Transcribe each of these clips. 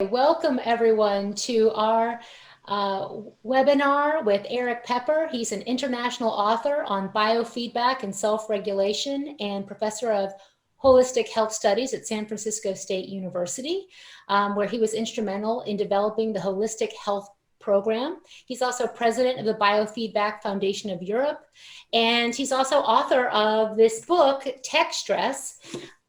Welcome everyone to our webinar with Erik Peper. He's an international author on biofeedback and self-regulation and professor of holistic health studies at San Francisco State University, where he was instrumental in developing the holistic health program. He's also president of the Biofeedback Foundation of Europe, and he's also author of this book, Tech Stress: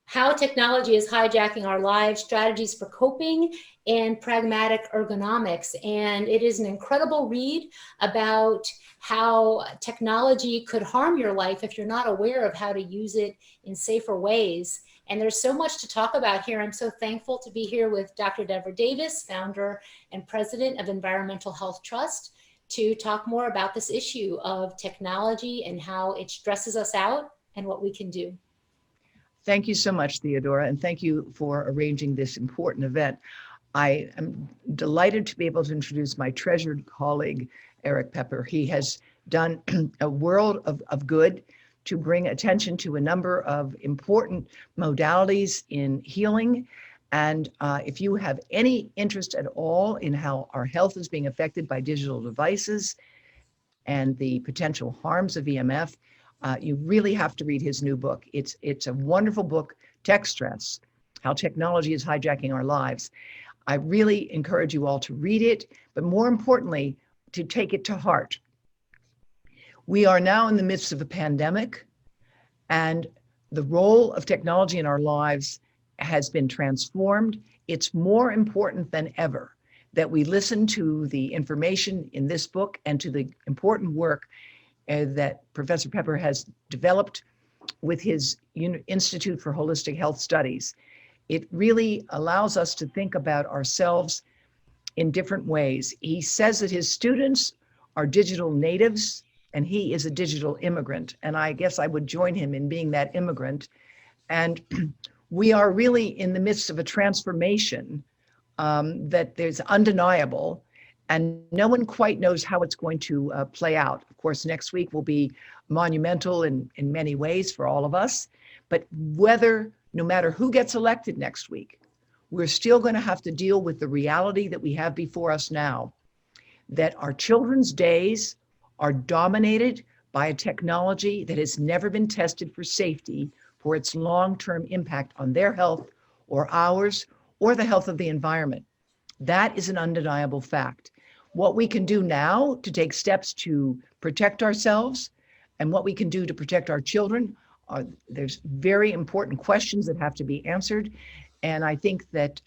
How Technology is Hijacking Our Lives, Strategies for Coping, and Pragmatic Ergonomics. And it is an incredible read about how technology could harm your life if you're not aware of how to use it in safer ways. And there's so much to talk about here. I'm so thankful to be here with Dr. Deborah Davis, founder and president of Environmental Health Trust, to talk more about this issue of technology and how it stresses us out and what we can do. Thank you so much, Theodora, and thank you for arranging this important event. I am delighted to be able to introduce my treasured colleague, Erik Peper. He has done a world of good to bring attention to a number of important modalities in healing. And if you have any interest at all in how our health is being affected by digital devices and the potential harms of EMF, you really have to read his new book. It's a wonderful book, Tech Stress: How Technology is Hijacking Our Lives. I really encourage you all to read it, but more importantly, to take it to heart. We are now in the midst of a pandemic, and the role of technology in our lives has been transformed. It's more important than ever that we listen to the information in this book and to the important work that Professor Peper has developed with his Institute for Holistic Health Studies. It really allows us to think about ourselves in different ways. He says that his students are digital natives and he is a digital immigrant. And I guess I would join him in being that immigrant. And we are really in the midst of a transformation that is undeniable. And no one quite knows how it's going to play out. Of course, next week will be monumental in many ways for all of us. But no matter who gets elected next week, we're still going to have to deal with the reality that we have before us now, that our children's days are dominated by a technology that has never been tested for safety for its long-term impact on their health or ours or the health of the environment. That is an undeniable fact. What we can do now to take steps to protect ourselves and what we can do to protect our children, there's very important questions that have to be answered. And I think that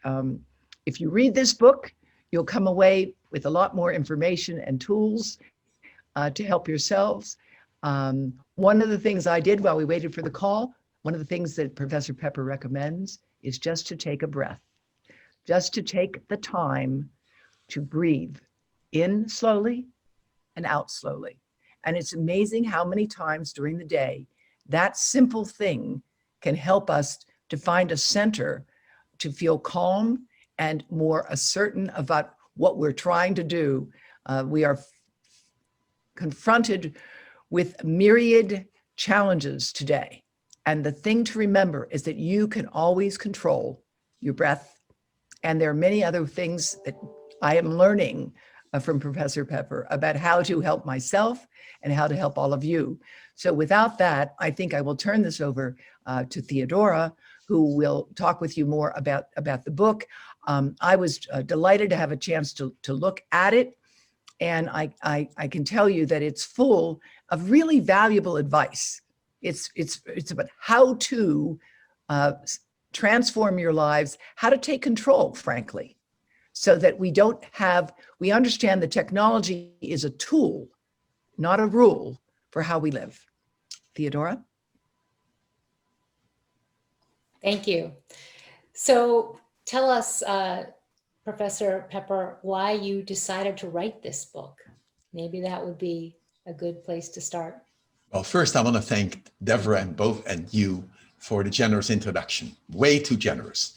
if you read this book, you'll come away with a lot more information and tools to help yourselves. One of the things I did while we waited for the call, one of the things that Professor Peper recommends is just to take a breath, just to take the time to breathe in slowly and out slowly. And it's amazing how many times during the day that simple thing can help us to find a center, to feel calm and more certain about what we're trying to do. We are confronted with myriad challenges today. And the thing to remember is that you can always control your breath. And there are many other things that I am learning from Professor Peper about how to help myself and how to help all of you. So without that, I think I will turn this over to Theodora, who will talk with you more about the book. I was delighted to have a chance to look at it. And I can tell you that it's full of really valuable advice. It's about how to transform your lives, how to take control, frankly, so that we understand that technology is a tool, not a rule for how we live. Theodora? Thank you. So tell us, Professor Peper, why you decided to write this book. Maybe that would be a good place to start. Well, first I want to thank Deborah and you for the generous introduction. Way too generous.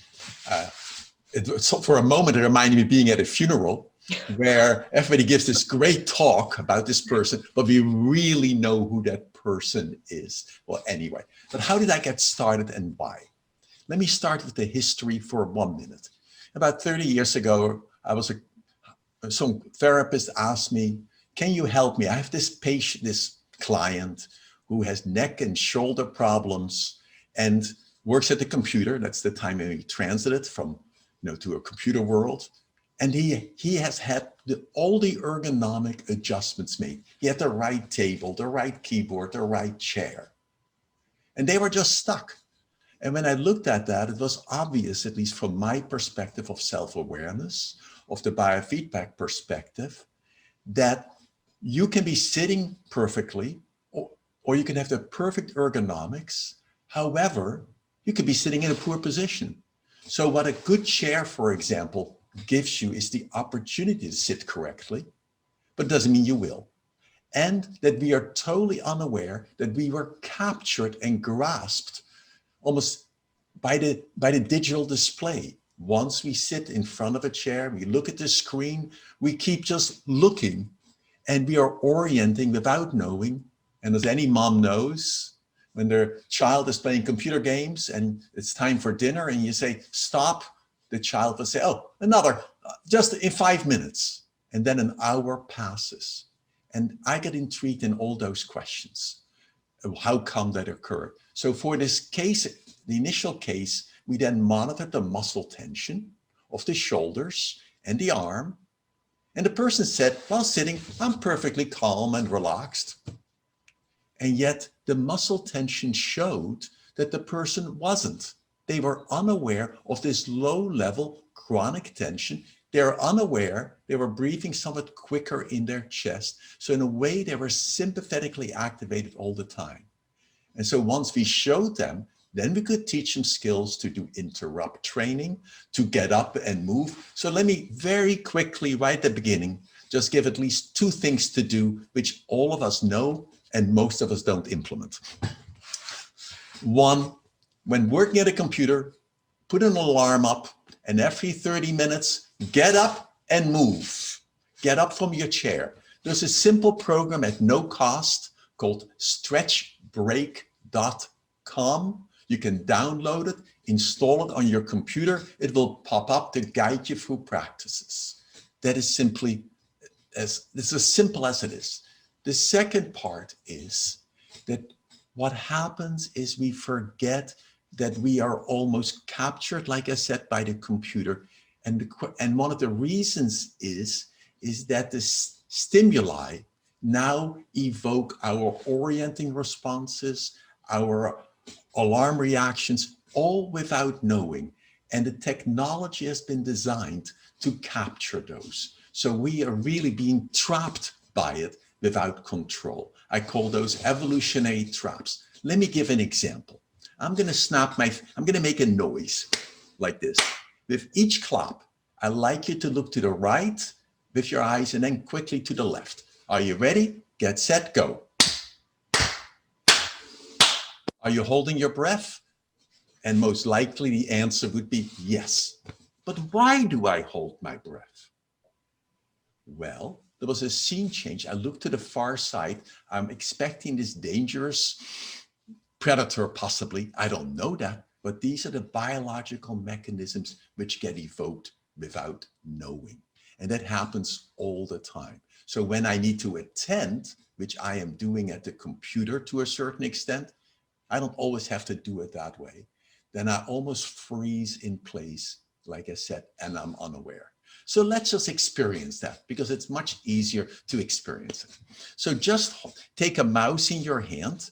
For a moment, it reminded me of being at a funeral where everybody gives this great talk about this person, but we really know who that person is. Well, anyway, but how did I get started and why? Let me start with the history for 1 minute. About 30 years ago, some therapist asked me, can you help me? I have this patient, this client who has neck and shoulder problems and works at the computer. That's the time when he transited from, to a computer world. And he has had all the ergonomic adjustments made. He had the right table, the right keyboard, the right chair. And they were just stuck. And when I looked at that, it was obvious, at least from my perspective of self-awareness, of the biofeedback perspective, that you can be sitting perfectly, or you can have the perfect ergonomics. However, you could be sitting in a poor position. So what a good chair, for example, gives you is the opportunity to sit correctly, but doesn't mean you will. And that we are totally unaware that we were captured and grasped almost by the digital display. Once we sit in front of a chair, we look at the screen, we keep just looking, and we are orienting without knowing. And as any mom knows, when their child is playing computer games and it's time for dinner and you say, stop, the child will say, oh, just in 5 minutes. And then an hour passes. And I get intrigued in all those questions. How come that occurred? So for this case, the initial case, we then monitored the muscle tension of the shoulders and the arm. And the person said, while sitting, I'm perfectly calm and relaxed. And yet the muscle tension showed that the person wasn't. They were unaware of this low-level chronic tension. They're unaware, they were breathing somewhat quicker in their chest. So in a way, they were sympathetically activated all the time. And so once we showed them, then we could teach them skills to do interrupt training, to get up and move. So let me very quickly, right at the beginning, just give at least 2 things to do, which all of us know and most of us don't implement. 1, when working at a computer, put an alarm up, and every 30 minutes, get up and move. Get up from your chair. There's a simple program at no cost called stretchbreak.com. You can download it, install it on your computer. It will pop up to guide you through practices. That is simply it's as simple as it is. The second part is that what happens is we forget that we are almost captured, like I said, by the computer. And one of the reasons is that the stimuli now evoke our orienting responses, our alarm reactions, all without knowing. And the technology has been designed to capture those. So we are really being trapped by it without control. I call those evolutionary traps. Let me give an example. I'm going to make a noise like this. With each clap, I like you to look to the right with your eyes and then quickly to the left. Are you ready? Get set, go. Are you holding your breath? And most likely the answer would be yes. But why do I hold my breath? Well, there was a scene change. I looked to the far side. I'm expecting this dangerous predator, possibly. I don't know that, but these are the biological mechanisms which get evoked without knowing. And that happens all the time. So when I need to attend, which I am doing at the computer to a certain extent, I don't always have to do it that way. Then I almost freeze in place, like I said, and I'm unaware. So let's just experience that because it's much easier to experience it. So just take a mouse in your hand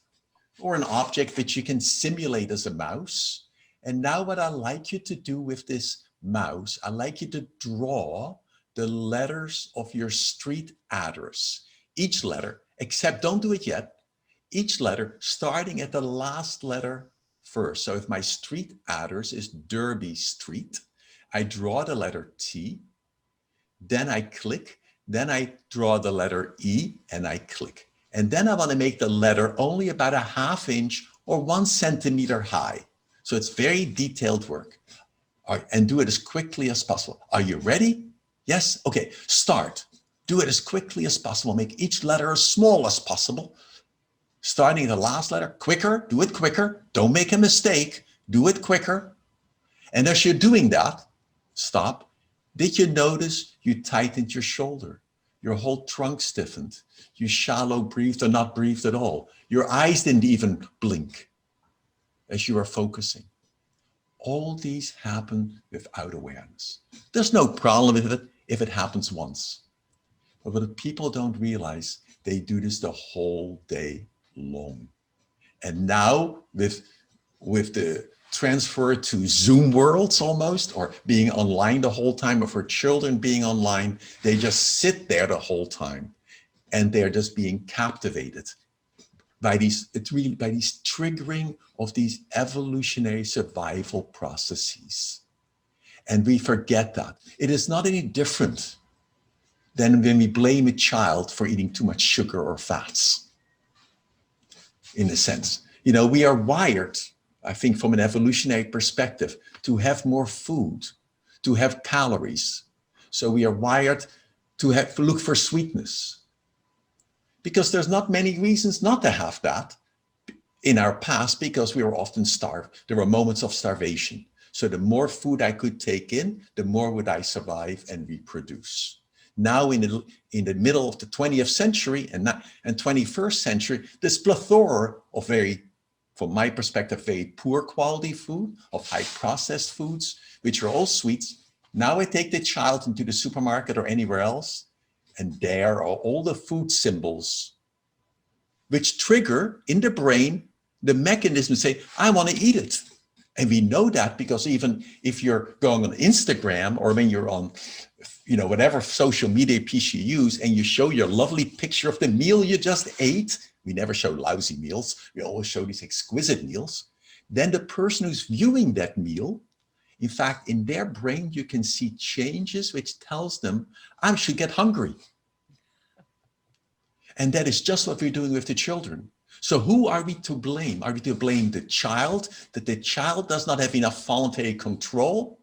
or an object which you can simulate as a mouse. And now what I like you to do with this mouse, I like you to draw the letters of your street address. Each letter, except don't do it yet, each letter starting at the last letter first. So if my street address is Derby Street, I draw the letter T, then I click, then I draw the letter E and I click. And then I want to make the letter only about a ½ inch or 1 centimeter high. So it's very detailed work. And do it as quickly as possible. Are you ready? Yes? Okay, start. Do it as quickly as possible. Make each letter as small as possible. Starting at the last letter, quicker, do it quicker. Don't make a mistake, do it quicker. And as you're doing that, Stop. Did you notice you tightened your shoulder? Your whole trunk stiffened. You shallow breathed or not breathed at all. Your eyes didn't even blink as you were focusing. All these happen without awareness. There's no problem with it if it happens once. But what people don't realize, they do this the whole day long. And now with the transfer to Zoom worlds almost, or being online the whole time, or for children being online, they just sit there the whole time and they're just being captivated by these triggering of these evolutionary survival processes. And we forget that. It is not any different than when we blame a child for eating too much sugar or fats, in a sense. You know, we are wired, I think, from an evolutionary perspective, to have more food, to have calories. So we are wired to look for sweetness, because there's not many reasons not to have that in our past, because we were often starved. There were moments of starvation. So the more food I could take in, the more would I survive and reproduce. Now in the middle of the 20th century and 21st century, this plethora of from my perspective, very poor quality food, of high processed foods, which are all sweets. Now I take the child into the supermarket or anywhere else, and there are all the food symbols which trigger in the brain the mechanism to say, I want to eat it. And we know that because even if you're going on Instagram, or when you're on, you know, whatever social media piece you use, and you show your lovely picture of the meal you just ate, we never show lousy meals, we always show these exquisite meals, then the person who's viewing that meal, in fact, in their brain, you can see changes which tells them, I should get hungry. And that is just what we're doing with the children. So who are we to blame? Are we to blame the child, that the child does not have enough voluntary control?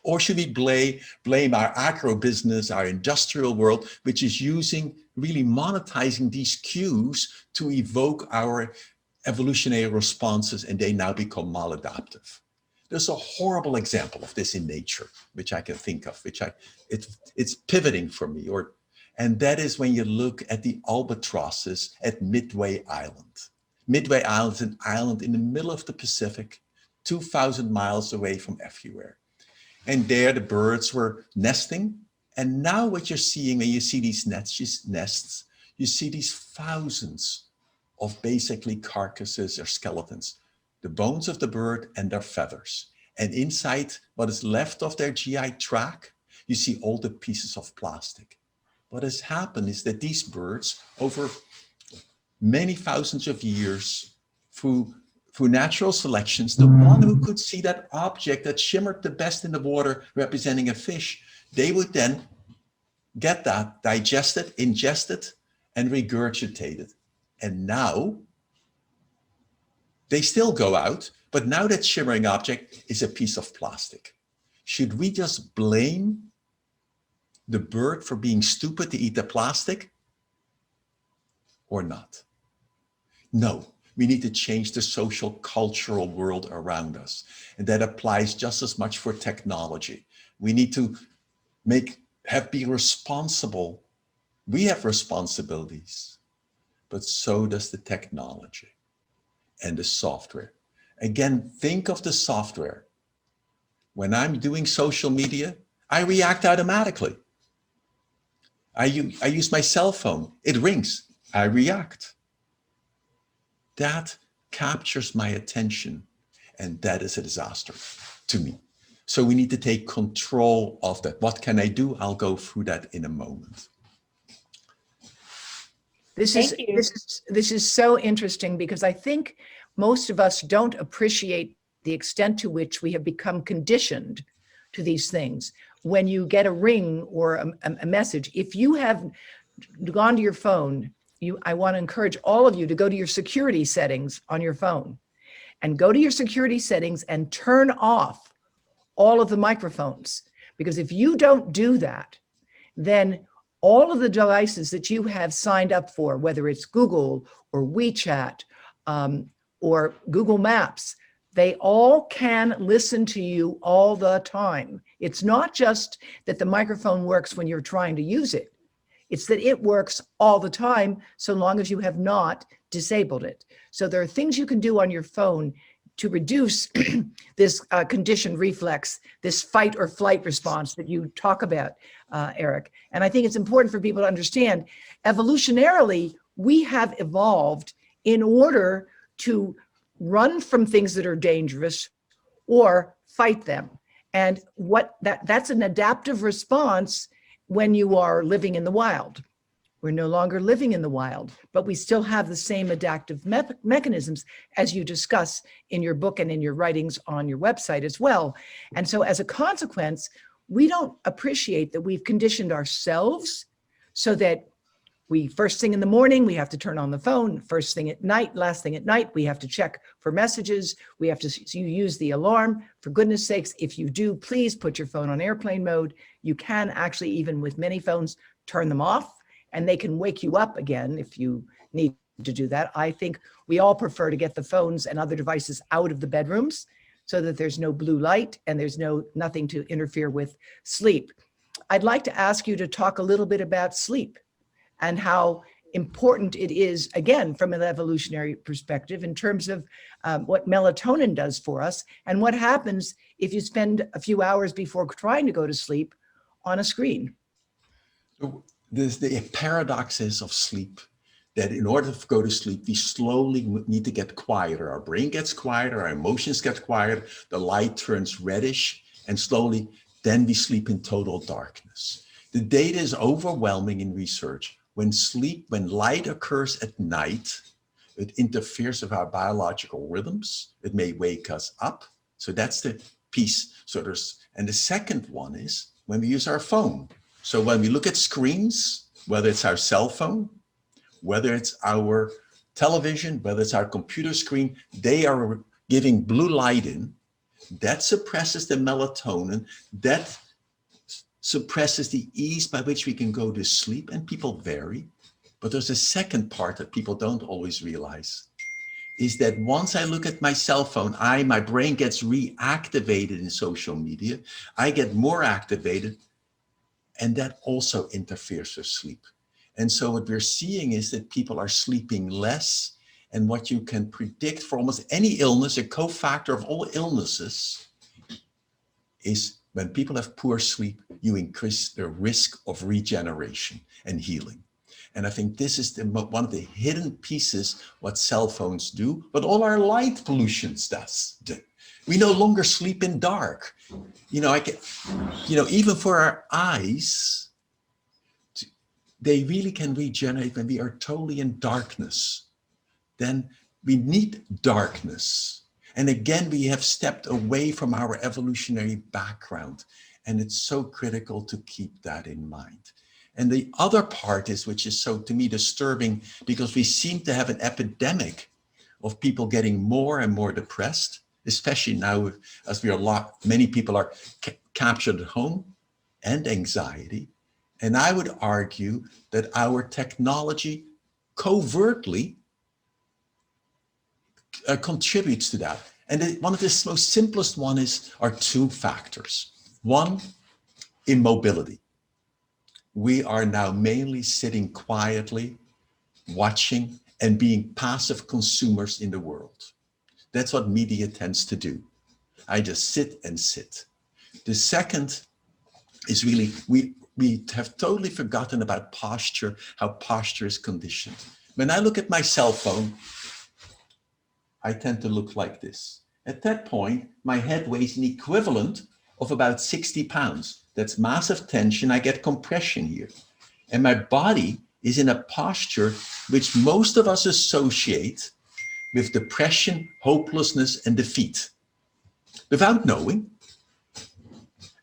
Or should we blame our agro-business, our industrial world, which is really monetizing these cues to evoke our evolutionary responses, and they now become maladaptive? There's a horrible example of this in nature, which I can think of, it's pivoting for me, and that is when you look at the albatrosses at Midway Island. Midway Island is an island in the middle of the Pacific, 2,000 miles away from everywhere. And there the birds were nesting. And now what you're seeing when you see these nests, you see these thousands of basically carcasses or skeletons, the bones of the bird and their feathers. And inside what is left of their GI tract, you see all the pieces of plastic. What has happened is that these birds, over many thousands of years, through natural selections, the one who could see that object that shimmered the best in the water representing a fish, they would then get that, digest it, ingest it, and regurgitate it. And now they still go out, but now that shimmering object is a piece of plastic. Should we just blame the bird for being stupid to eat the plastic or not? No, we need to change the social cultural world around us. And that applies just as much for technology. We need to be responsible. We have responsibilities, but so does the technology and the software. Again, think of the software. When I'm doing social media, I react automatically. I use my cell phone. It rings. I react. That captures my attention, and that is a disaster to me. So we need to take control of that. What can I do? I'll go through that in a moment. This is so interesting, because I think most of us don't appreciate the extent to which we have become conditioned to these things. When you get a ring or a message, if you have gone to your phone, I want to encourage all of you to go to your security settings on your phone, and go to your security settings and turn off all of the microphones. Because if you don't do that, then all of the devices that you have signed up for, whether it's Google or WeChat or Google Maps, They all can listen to you all the time. It's not just that the microphone works when you're trying to use it. It's that it works all the time, so long as you have not disabled it. So there are things you can do on your phone to reduce this conditioned reflex, this fight or flight response that you talk about, Erik. And I think it's important for people to understand, evolutionarily, we have evolved in order to run from things that are dangerous or fight them. And that's an adaptive response when you are living in the wild. We're no longer living in the wild, but we still have the same adaptive mechanisms as you discuss in your book and in your writings on your website as well. And so as a consequence, we don't appreciate that we've conditioned ourselves so that first thing in the morning, we have to turn on the phone. First thing at night, last thing at night, we have to check for messages. We have to use the alarm. For goodness sakes, if you do, please put your phone on airplane mode. You can actually, even with many phones, turn them off, and they can wake you up again if you need to do that. I think we all prefer to get the phones and other devices out of the bedrooms so that there's no blue light and there's nothing to interfere with sleep. I'd like to ask you to talk a little bit about sleep and how important it is, again, from an evolutionary perspective, in terms of what melatonin does for us and what happens if you spend a few hours before trying to go to sleep on a screen. So there's the paradoxes of sleep, that in order to go to sleep, we slowly need to get quieter. Our brain gets quieter, our emotions get quieter, the light turns reddish, and slowly then we sleep in total darkness. The data is overwhelming in research. When light occurs at night, it interferes with our biological rhythms. It may wake us up. So that's the piece. And the second one is when we use our phone. So when we look at screens, whether it's our cell phone, whether it's our television, whether it's our computer screen, they are giving blue light in. That suppresses the melatonin. That suppresses the ease by which we can go to sleep, and people vary. But there's a second part that people don't always realize, is that once I look at my cell phone, my brain gets reactivated in social media. I get more activated, and that also interferes with sleep. And so what we're seeing is that people are sleeping less, and what you can predict for almost any illness, a cofactor of all illnesses, is when people have poor sleep, you increase their risk of regeneration and healing. And I think this is one of the hidden pieces what cell phones do, but all our light pollutions do. We no longer sleep in dark. Even for our eyes, they really can regenerate when we are totally in darkness. Then we need darkness. And again, we have stepped away from our evolutionary background. And it's so critical to keep that in mind. And the other part is, which is so to me disturbing, because we seem to have an epidemic of people getting more and more depressed, especially now as many people are captured at home, and anxiety. And I would argue that our technology covertly contributes to that. And one of the most simplest are two factors. One, immobility. We are now mainly sitting quietly, watching, and being passive consumers in the world. That's what media tends to do. I just sit and sit. The second is really, we have totally forgotten about posture, how posture is conditioned. When I look at my cell phone, I tend to look like this. At that point, my head weighs an equivalent of about 60 pounds. That's massive tension. I get compression here. And my body is in a posture which most of us associate with depression, hopelessness, and defeat, without knowing.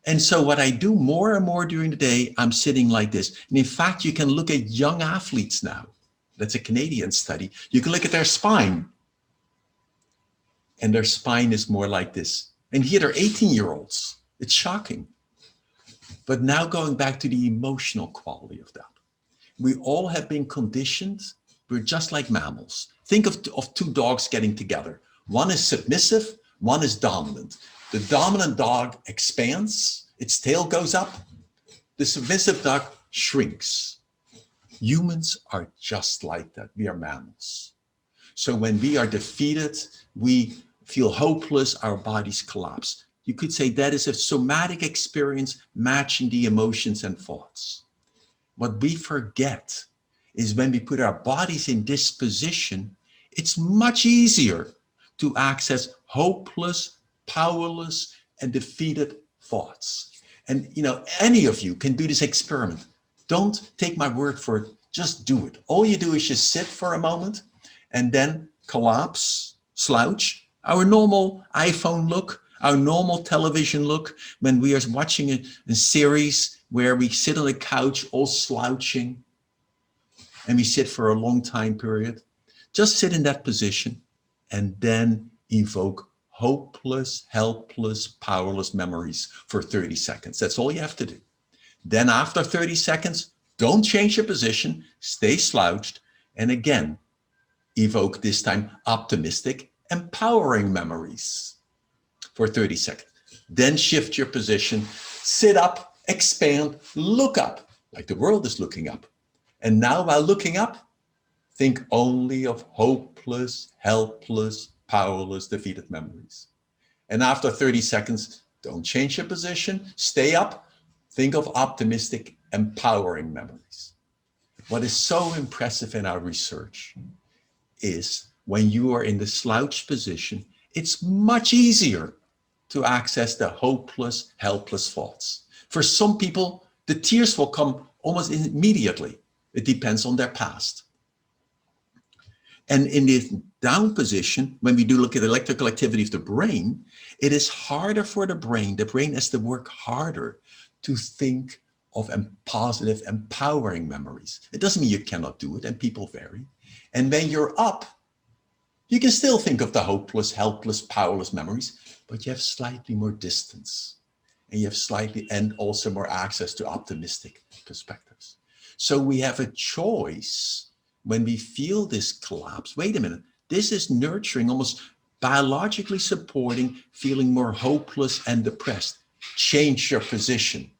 And so what I do more and more during the day, I'm sitting like this. And in fact, you can look at young athletes now. That's a Canadian study. You can look at their spine, and their spine is more like this. And here they're 18-year-olds. It's shocking. But now going back to the emotional quality of that. We all have been conditioned. We're just like mammals. Think of two dogs getting together. One is submissive, One is dominant. The dominant dog expands, its tail goes up. The submissive dog shrinks. Humans are just like that. We are mammals. So when we are defeated, we feel hopeless, our bodies collapse. You could say that is a somatic experience matching the emotions and thoughts. What we forget is when we put our bodies in this position, it's much easier to access hopeless, powerless, and defeated thoughts. And any of you can do this experiment. Don't take my word for it, just do it. All you do is just sit for a moment and then collapse, slouch, our normal iPhone look, our normal television look when we are watching a series where we sit on the couch all slouching and we sit for a long time period. Just sit in that position and then evoke hopeless, helpless, powerless memories for 30 seconds. That's all you have to do. Then after 30 seconds, don't change your position, stay slouched, and again, evoke this time optimistic, empowering memories for 30 seconds. Then shift your position, sit up, expand, look up, like the world is looking up. And now while looking up, think only of hopeless, helpless, powerless, defeated memories. And after 30 seconds, don't change your position, stay up, think of optimistic, empowering memories. What is so impressive in our research is when you are in the slouched position, it's much easier to access the hopeless, helpless thoughts. For some people, the tears will come almost immediately. It depends on their past. And in the down position, when we do look at electrical activity of the brain, it is harder for the brain has to work harder to think of positive, empowering memories. It doesn't mean you cannot do it, and people vary. And when you're up, you can still think of the hopeless, helpless, powerless memories, but you have slightly more distance, and you have and also more access to optimistic perspectives. So we have a choice when we feel this collapse. Wait a minute, this is nurturing, almost biologically supporting, feeling more hopeless and depressed. Change your position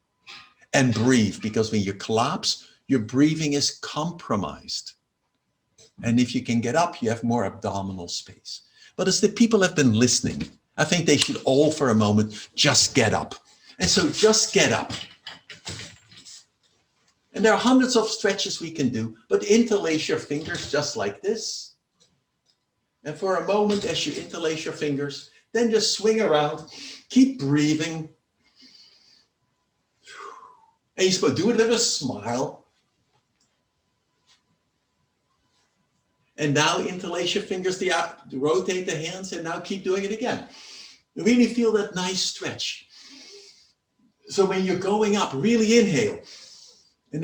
and breathe, because when you collapse, your breathing is compromised. And if you can get up, you have more abdominal space. But as the people have been listening, I think they should all for a moment just get up. And so just get up. And there are hundreds of stretches we can do, but interlace your fingers just like this. And for a moment, as you interlace your fingers, then just swing around, keep breathing. And you're supposed to do it with a smile. And now interlace your fingers, rotate the hands, and now keep doing it again. You really feel that nice stretch. So when you're going up, really inhale. And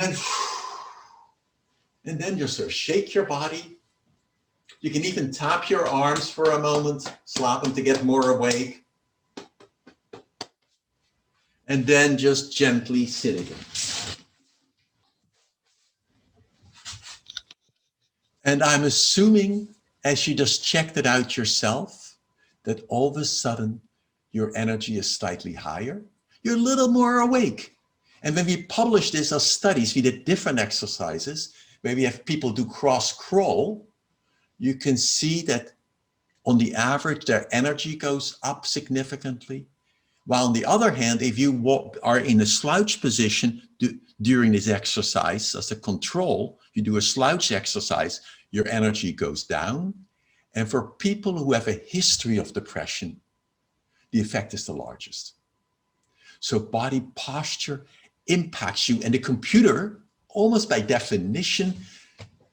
then just sort of shake your body. You can even tap your arms for a moment, slap them to get more awake. And then just gently sit again. And I'm assuming, as you just checked it out yourself, that all of a sudden your energy is slightly higher. You're a little more awake. And when we published this as studies, we did different exercises where we have people do cross crawl. You can see that on the average, their energy goes up significantly. While on the other hand, if you are in a slouch position during this exercise as a control, you do a slouch exercise, your energy goes down. And for people who have a history of depression, the effect is the largest. So body posture impacts you, and the computer, almost by definition,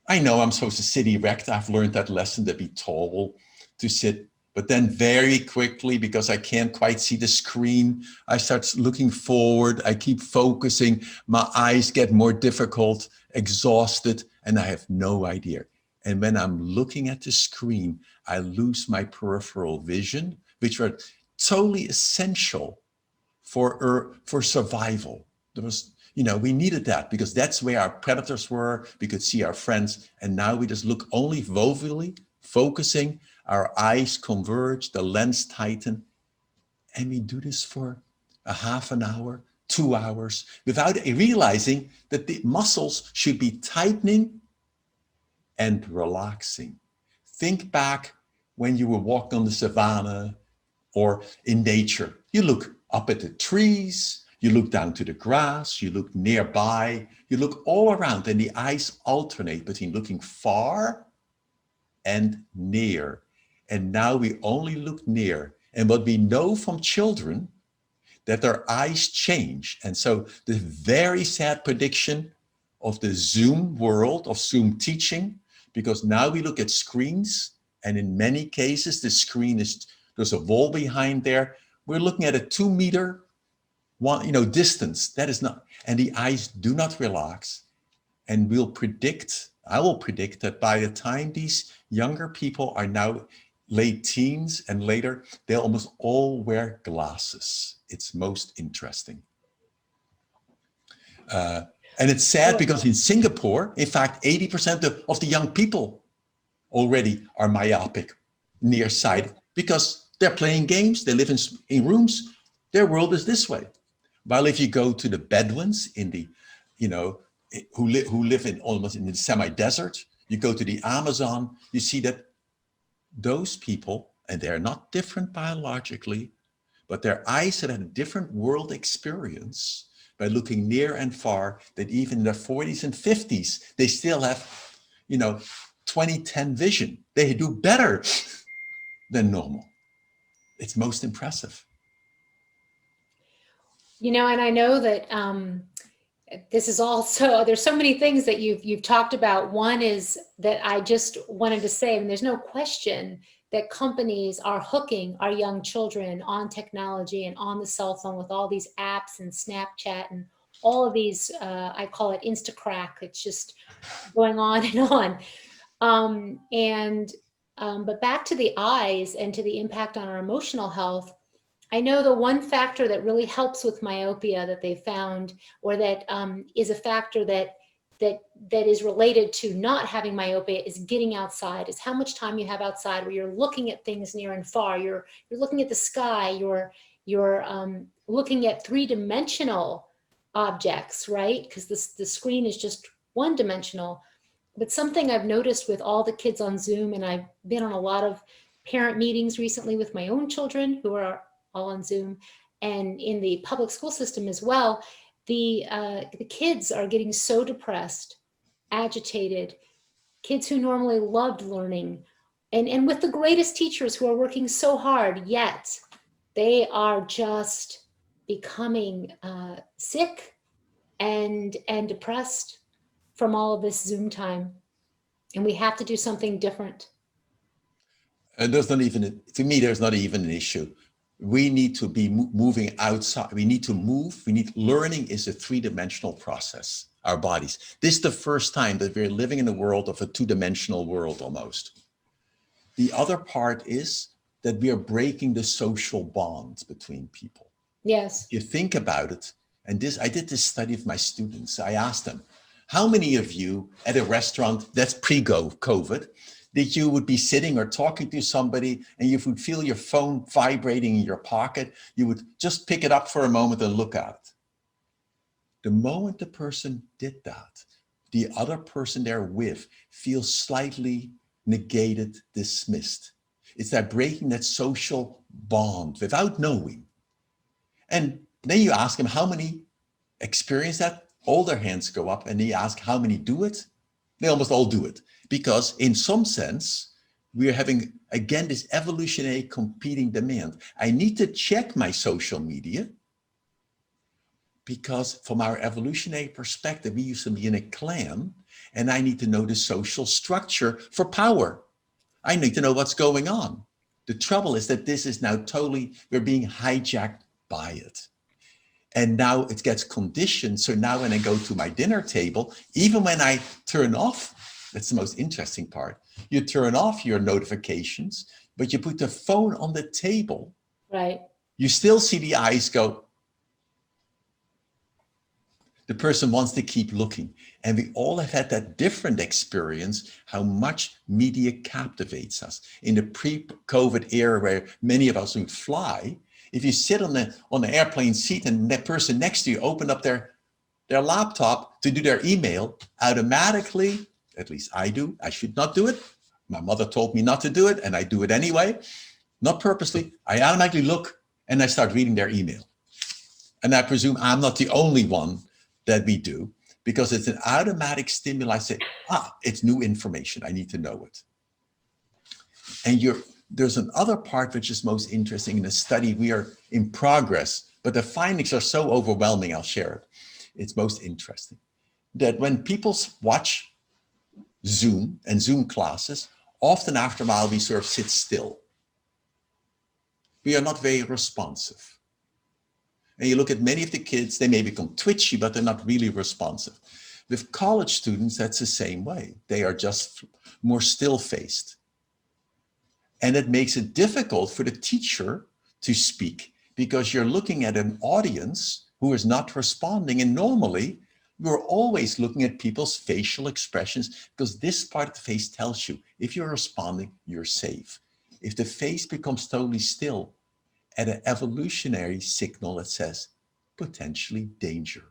I know I'm supposed to sit erect. I've learned that lesson, to be tall, to sit, but then very quickly, because I can't quite see the screen, I start looking forward. I keep focusing. My eyes get more difficult, exhausted, and I have no idea. And when I'm looking at the screen, I lose my peripheral vision, which are totally essential for survival. There was, we needed that because that's where our predators were. We could see our friends, and now we just look only vovally, focusing. our eyes converge, the lens tighten, and we do this for a half an hour, 2 hours, without realizing that the muscles should be tightening and relaxing. Think back when you were walking on the savannah or in nature. You look up at the trees, you look down to the grass, you look nearby, you look all around, and the eyes alternate between looking far and near. And now we only look near. And what we know from children, that their eyes change. And so the very sad prediction of the Zoom world, of Zoom teaching, because now we look at screens, and in many cases, the screen is, there's a wall behind there. We're looking at a 2 meter distance. That is not, and the eyes do not relax. And I will predict that by the time these younger people are now late teens and later, they'll almost all wear glasses. It's most interesting. And it's sad because in Singapore, in fact, 80% of the young people already are myopic, nearsighted, because they're playing games, they live in rooms, their world is this way. While if you go to the Bedouins in the, who live in almost in the semi-desert, you go to the Amazon, you see that those people, and they're not different biologically, but their eyes have had a different world experience by looking near and far, that even in their 40s and 50s, they still have, 20/10 vision. They do better than normal. It's most impressive. And I know that this is also, there's so many things that you've talked about. One is that I just wanted to say, and there's no question that companies are hooking our young children on technology and on the cell phone with all these apps and Snapchat and all of these, I call it Instacrack. It's just going on and on. But back to the eyes and to the impact on our emotional health, I know the one factor that really helps with myopia that they found, or that is a factor that is related to not having myopia, is getting outside, is how much time you have outside where you're looking at things near and far. You're looking at the sky, you're looking at three-dimensional objects, right? Because the screen is just one-dimensional. But something I've noticed with all the kids on Zoom, and I've been on a lot of parent meetings recently with my own children who are all on Zoom, and in the public school system as well, the kids are getting so depressed, agitated, kids who normally loved learning, and with the greatest teachers who are working so hard, yet they are just becoming sick and depressed from all of this Zoom time. And we have to do something different. And there's not even, to me, there's not even an issue. We need to be moving outside. We need to move. Learning is a three-dimensional process, our bodies. This is the first time that we're living in a world of a two-dimensional world almost. The other part is that we are breaking the social bonds between people. Yes. You think about it, and I did this study of my students. I asked them, how many of you at a restaurant that's pre-COVID, that you would be sitting or talking to somebody and you would feel your phone vibrating in your pocket, you would just pick it up for a moment and look at it. The moment the person did that, the other person they're with feels slightly negated, dismissed. It's that breaking that social bond without knowing. And then you ask them how many experience that, all their hands go up, and you ask how many do it. They almost all do it, because in some sense, we're having, again, this evolutionary competing demand. I need to check my social media because from our evolutionary perspective, we used to be in a clan, and I need to know the social structure for power. I need to know what's going on. The trouble is that this is now totally, we're being hijacked by it. And now it gets conditioned. So now when I go to my dinner table, even when I turn off, that's the most interesting part. You turn off your notifications, but you put the phone on the table. Right. You still see the eyes go. The person wants to keep looking. And we all have had that different experience, how much media captivates us. In the pre-COVID era where many of us would fly, if you sit on the airplane seat and that person next to you opened up their laptop to do their email, automatically, at least I do, I should not do it. My mother told me not to do it and I do it anyway, not purposely. I automatically look and I start reading their email. And I presume I'm not the only one that we do, because it's an automatic stimuli. Say, it's new information. I need to know it. And there's another part which is most interesting in the study. We are in progress, but the findings are so overwhelming. I'll share it. It's most interesting that when people watch Zoom and Zoom classes, often after a while we sort of sit still. We are not very responsive. And you look at many of the kids, they may become twitchy, but they're not really responsive. With college students, that's the same way. They are just more still-faced. And it makes it difficult for the teacher to speak because you're looking at an audience who is not responding. And normally, you're always looking at people's facial expressions because this part of the face tells you if you're responding, you're safe. If the face becomes totally still, at an evolutionary signal that says potentially danger.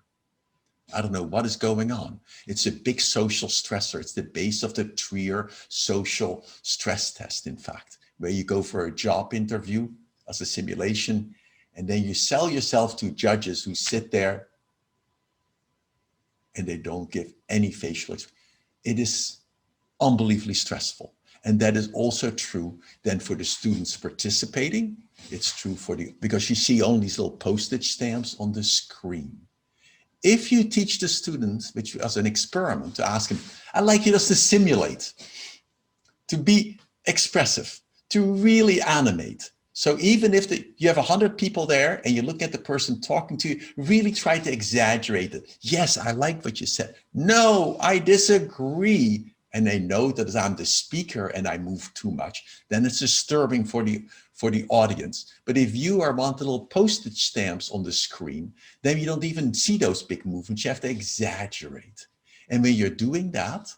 I don't know what is going on. It's a big social stressor. It's the base of the Trier social stress test, in fact, where you go for a job interview as a simulation, and then you sell yourself to judges who sit there and they don't give any facial expression. It is unbelievably stressful. And that is also true then for the students participating. It's true because you see only these little postage stamps on the screen. If you teach the students, which as an experiment, to ask them, I'd like you just to simulate, to be expressive, to really animate. So even if you have 100 people there and you look at the person talking to you, really try to exaggerate it. Yes, I like what you said. No, I disagree. And they know that I'm the speaker and I move too much, then it's disturbing for the audience. But if you want little postage stamps on the screen, then you don't even see those big movements. You have to exaggerate. And when you're doing that,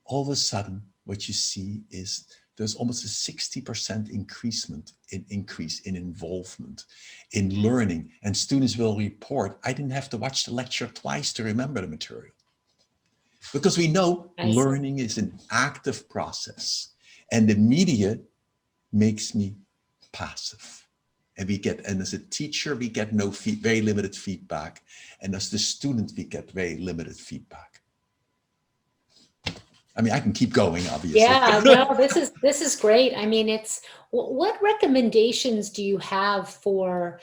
all of a sudden, what you see is there's almost a 60% increase in involvement, in learning. And students will report, I didn't have to watch the lecture twice to remember the material. Because we know learning is an active process, and the media makes me passive. And as a teacher, we get very limited feedback. And as the student, we get very limited feedback. I mean, I can keep going, obviously. Yeah, no, this is great. I mean, what recommendations do you have for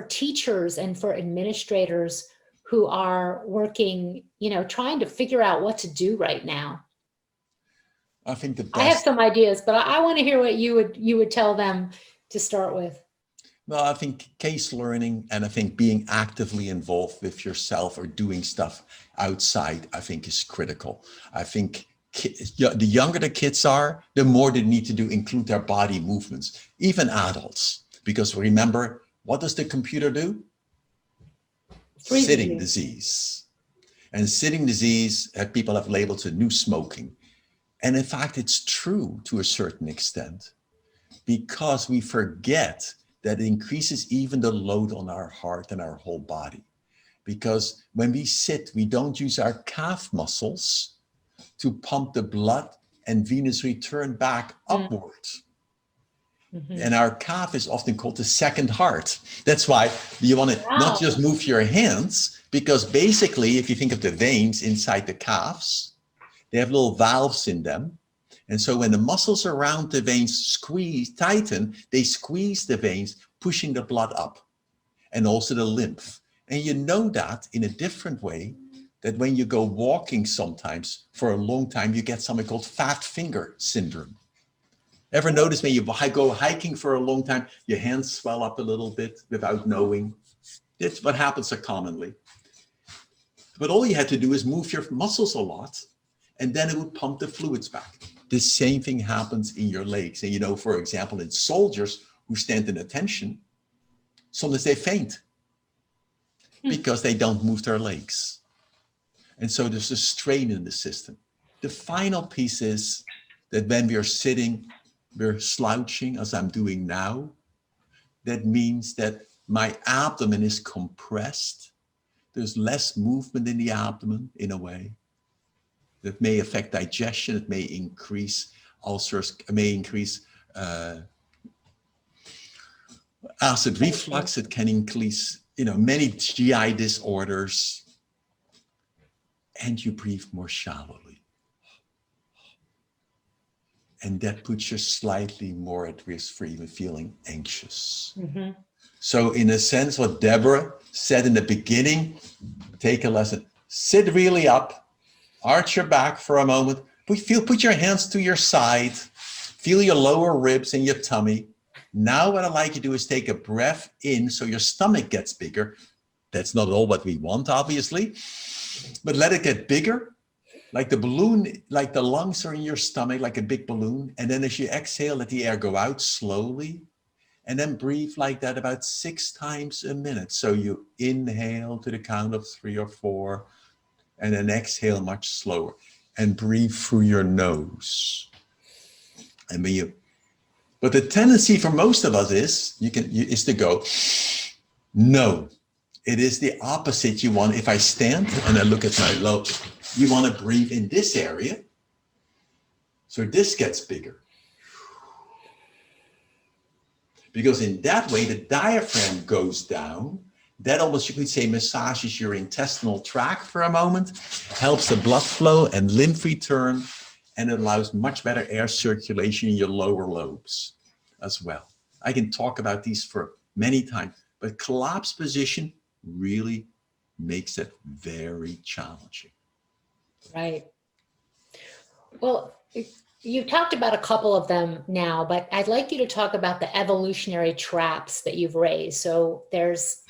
teachers and for administrators who are working, trying to figure out what to do right now? I think the best. I have some ideas, but I want to hear what you would tell them to start with. Well, I think case learning and I think being actively involved with yourself or doing stuff outside, I think is critical. I think the younger the kids are, the more they need to include their body movements, even adults. Because remember, what does the computer do? Sitting disease. And sitting disease, people have labeled to new smoking. And in fact, it's true to a certain extent because we forget that it increases even the load on our heart and our whole body. Because when we sit, we don't use our calf muscles to pump the blood and venous return back upwards. Mm-hmm. And our calf is often called the second heart. That's why you want to not just move your hands, because basically, if you think of the veins inside the calves, they have little valves in them. And so when the muscles around the veins tighten, they squeeze the veins, pushing the blood up and also the lymph. And you know that in a different way, that when you go walking sometimes for a long time, you get something called fat finger syndrome. Ever notice when you go hiking for a long time, your hands swell up a little bit without knowing? That's what happens so commonly. But all you had to do is move your muscles a lot, and then it would pump the fluids back. The same thing happens in your legs. And for example, in soldiers who stand in attention, sometimes they faint. because they don't move their legs. And so there's a strain in the system. The final piece is that when we are sitting, we're slouching as I'm doing now. That means that my abdomen is compressed. There's less movement in the abdomen in a way. That may affect digestion. It may increase ulcers, it may increase acid reflux. It can increase, many GI disorders. And you breathe more shallowly. And that puts you slightly more at risk for even feeling anxious. Mm-hmm. So in a sense, what Deborah said in the beginning, take a lesson, sit really up, arch your back for a moment, put your hands to your side, feel your lower ribs and your tummy. Now what I'd like you to do is take a breath in so your stomach gets bigger. That's not all what we want, obviously, but let it get bigger. Like the balloon, like the lungs are in your stomach, like a big balloon. And then as you exhale, let the air go out slowly. And then breathe like that about 6 times a minute. So you inhale to the count of 3 or 4, and then exhale much slower. And breathe through your nose. But the tendency for most of us is to go, no. It is the opposite. You want, if I stand and I look at my lobes, you want to breathe in this area. So this gets bigger. Because in that way, the diaphragm goes down. That almost, you could say, massages your intestinal tract for a moment, helps the blood flow and lymph return, and it allows much better air circulation in your lower lobes as well. I can talk about these for many times, but collapsed position really makes it very challenging. Right. Well, you've talked about a couple of them now, but I'd like you to talk about the evolutionary traps that you've raised. So there's...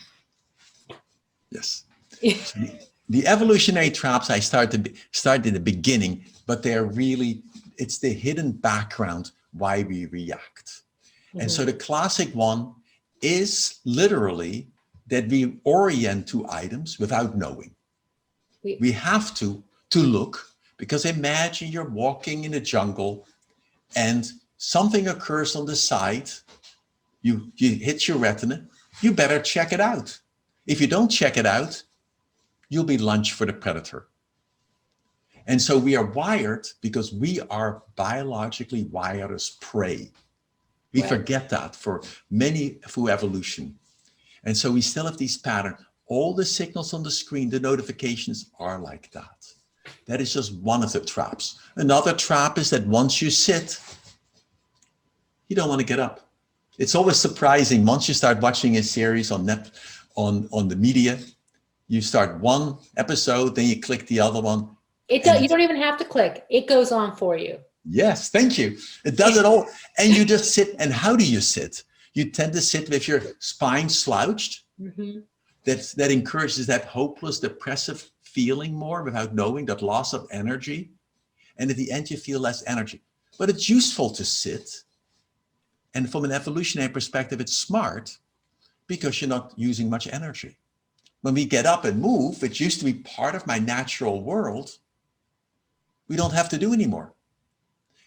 Yes. So the evolutionary traps I started in the beginning, but they're really, it's the hidden background why we react. Mm-hmm. And so the classic one is literally that we orient to items without knowing. We have to look, because imagine you're walking in a jungle and something occurs on the side, you hit your retina, you better check it out. If you don't check it out, you'll be lunch for the predator. And so we are wired, because we are biologically wired as prey. We forget that through evolution. And so we still have these patterns. All the signals on the screen, the notifications are like that. That is just one of the traps. Another trap is that once you sit, you don't want to get up. It's always surprising. Once you start watching a series on the media, you start one episode, then you click the other one. You don't even have to click. It goes on for you. Yes, thank you. It does it all. And you just sit. And how do you sit? You tend to sit with your spine slouched. Mm-hmm. That encourages that hopeless, depressive feeling more without knowing, that loss of energy. And at the end, you feel less energy. But it's useful to sit. And from an evolutionary perspective, it's smart because you're not using much energy. When we get up and move, which used to be part of my natural world, we don't have to do anymore.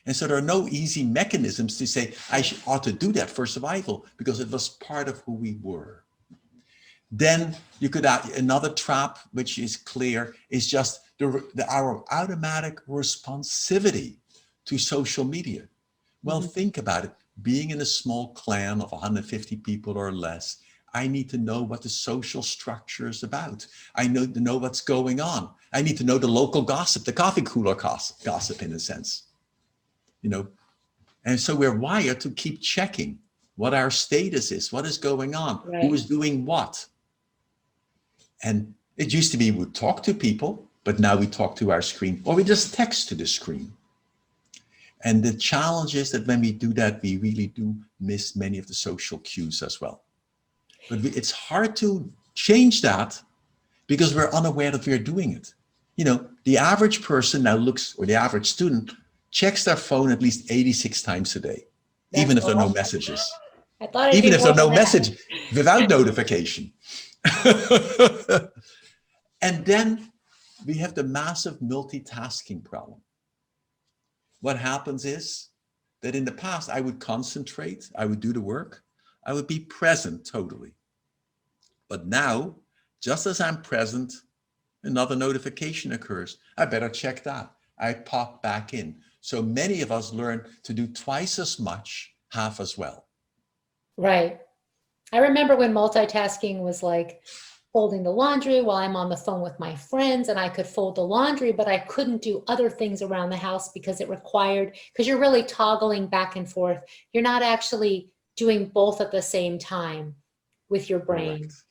And so there are no easy mechanisms to say, I ought to do that for survival, because it was part of who we were. Then you could add another trap, which is clear, is just our automatic responsivity to social media. Well, think about it. Being in a small clan of 150 people or less, I need to know what the social structure is about. I need to know what's going on. I need to know the local gossip, the coffee cooler gossip in a sense. And so we're wired to keep checking what our status is, what is going on, who is doing what. And it used to be we would talk to people, but now we talk to our screen, or we just text to the screen. And the challenge is that when we do that, we really do miss many of the social cues as well. But it's hard to change that because we're unaware that we're doing it. The average person now or the average student checks their phone at least 86 times a day, even if there are no messages. Even if there are no message, without notification. And then we have the massive multitasking problem. What happens is that in the past, I would concentrate, I would do the work, I would be present totally. But now, just as I'm present, another notification occurs. I better check that. I pop back in. So many of us learn to do twice as much, half as well. Right. I remember when multitasking was like folding the laundry while I'm on the phone with my friends, and I could fold the laundry, but I couldn't do other things around the house because it required, because you're really toggling back and forth. You're not actually doing both at the same time with your brain. Correct.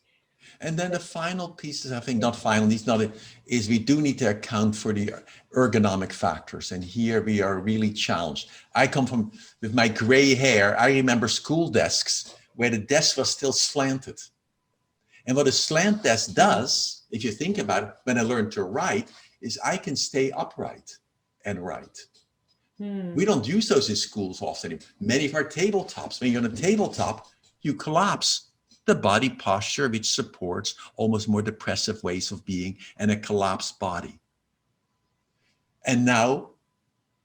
And then the final piece is, I think, not final, it's not, is we do need to account for the ergonomic factors. And here we are really challenged. I come from, with my gray hair, I remember school desks where the desk was still slanted. And what a slant desk does, if you think about it, when I learned to write, is I can stay upright and write. We don't use those in schools often. Many of our tabletops, when you're on a tabletop, you collapse the body posture, which supports almost more depressive ways of being and a collapsed body. And now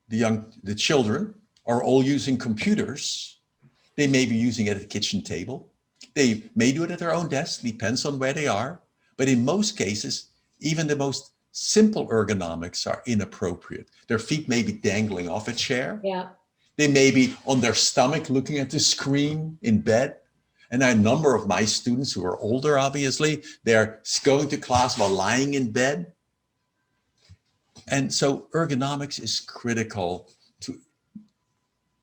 the children are all using computers. They may be using it at the kitchen table. They may do it at their own desk, depends on where they are. But in most cases, even the most simple ergonomics are inappropriate. Their feet may be dangling off a chair. Yeah. They may be on their stomach looking at the screen in bed. And a number of my students who are older, obviously, they're going to class while lying in bed. And so ergonomics is critical to,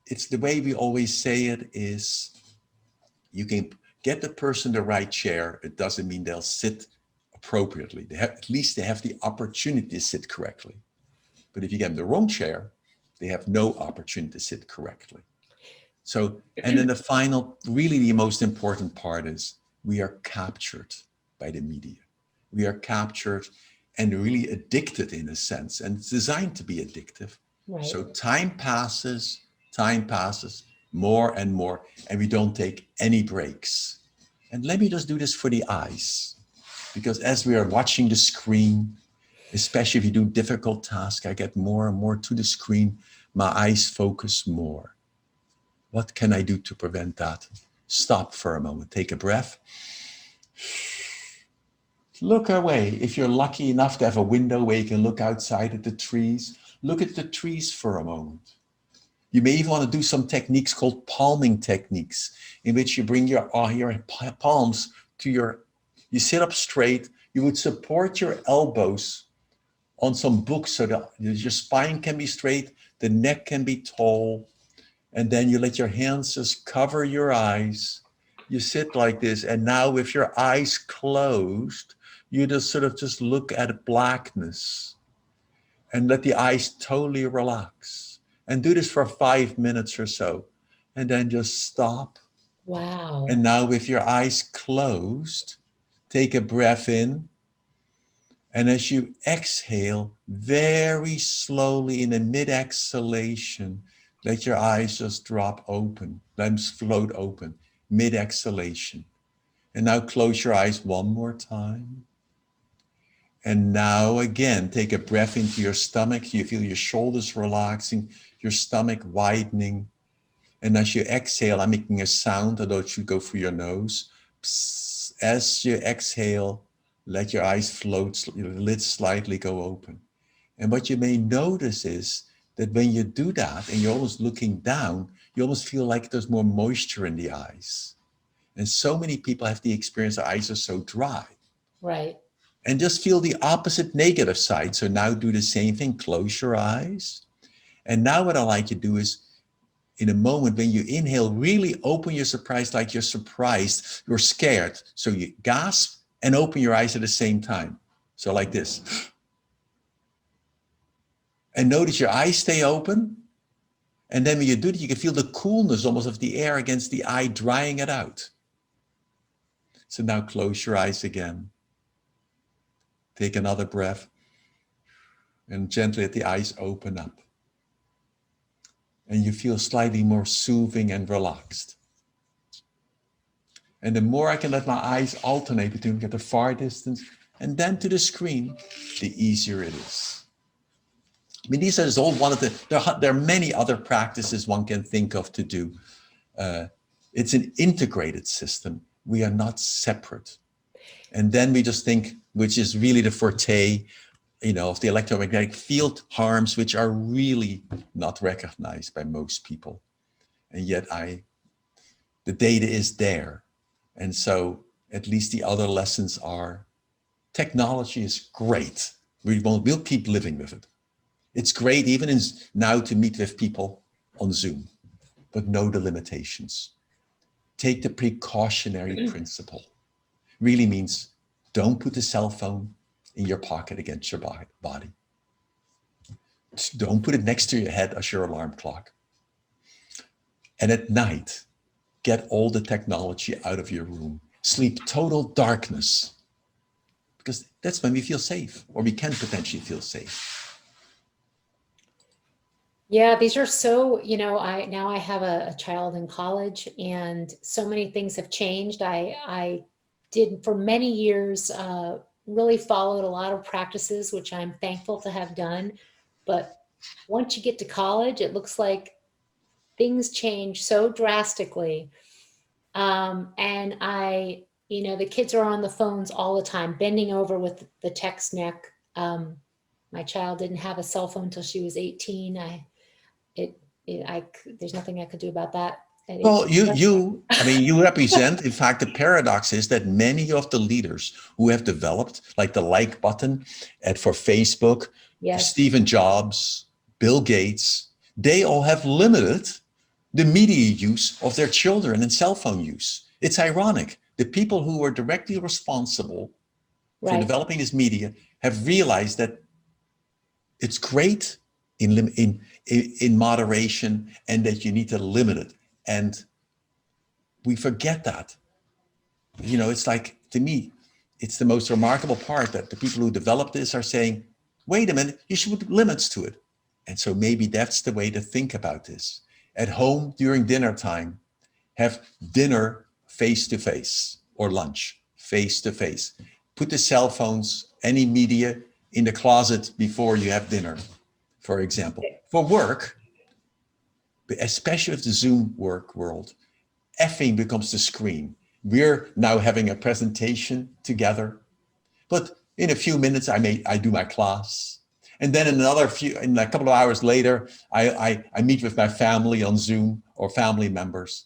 it's the way we always say it is, you can get the person the right chair. It doesn't mean they'll sit appropriately. They have, at least they have the opportunity to sit correctly. But if you get them the wrong chair, they have no opportunity to sit correctly. So, and then the final, really the most important part is we are captured by the media. We are captured and really addicted in a sense, and it's designed to be addictive. Right. So time passes more and more, and we don't take any breaks. And let me just do this for the eyes, because as we are watching the screen, especially if you do difficult tasks, I get more and more to the screen, my eyes focus more. What can I do to prevent that? Stop for a moment, take a breath. Look away. If you're lucky enough to have a window where you can look outside at the trees, look at the trees for a moment. You may even want to do some techniques called palming techniques, in which you bring your palms to you sit up straight, you would support your elbows on some books so that your spine can be straight, the neck can be tall, and then you let your hands just cover your eyes. You sit like this, and now with your eyes closed, you just sort of just look at blackness and let the eyes totally relax. And do this for 5 minutes or so, and then just stop. Wow. And now with your eyes closed, take a breath in. And as you exhale, very slowly in a mid-exhalation, let your eyes just drop open, let them float open, mid-exhalation. And now close your eyes one more time. And now again, take a breath into your stomach. You feel your shoulders relaxing, your stomach widening. And as you exhale, I'm making a sound, although it should go through your nose. Psst. As you exhale, let your eyes float, your lids slightly go open. And what you may notice is that when you do that and you're almost looking down, you almost feel like there's more moisture in the eyes. And so many people have the experience their eyes are so dry. Right. And just feel the opposite negative side. So now do the same thing, close your eyes. And now what I like to do is, in a moment when you inhale, really open your surprise like you're surprised, you're scared. So you gasp and open your eyes at the same time. So like this. And notice your eyes stay open. And then when you do it, you can feel the coolness almost of the air against the eye, drying it out. So now close your eyes again. Take another breath. And gently let the eyes open up. And you feel slightly more soothing and relaxed. And the more I can let my eyes alternate between at the far distance and then to the screen, the easier it is. I mean, these are all one of the, there are many other practices one can think of to do. It's an integrated system. We are not separate. And then we just think, which is really the forte, of the electromagnetic field harms, which are really not recognized by most people. And yet the data is there. And so at least the other lessons are, technology is great. We'll keep living with it. It's great even now to meet with people on Zoom, but know the limitations. Take the precautionary principle. Really means don't put the cell phone in your pocket against your body. Don't put it next to your head as your alarm clock. And at night, get all the technology out of your room. Sleep total darkness, because that's when we feel safe, or we can potentially feel safe. Yeah, these are so, I have a child in college, and so many things have changed. I did for many years, really followed a lot of practices, which I'm thankful to have done. But once you get to college, it looks like things change so drastically. And the kids are on the phones all the time, bending over with the text neck. My child didn't have a cell phone until she was 18. There's nothing I could do about that. Well, you represent, in fact, the paradox is that many of the leaders who have developed, like the like button for Facebook, Yes. Stephen Jobs, Bill Gates, they all have limited the media use of their children and cell phone use. It's ironic. The people who are directly responsible for developing this media have realized that it's great in moderation, and that you need to limit it. And we forget that. It's like, to me, it's the most remarkable part that the people who develop this are saying, wait a minute, you should put limits to it. And so maybe that's the way to think about this. At home during dinner time, have dinner face to face, or lunch face to face. Put the cell phones, any media, in the closet before you have dinner, for example. For work, especially with the Zoom work world, effing becomes the screen. We're now having a presentation together, but in a few minutes I do my class, and then in a couple of hours later, I meet with my family on Zoom, or family members,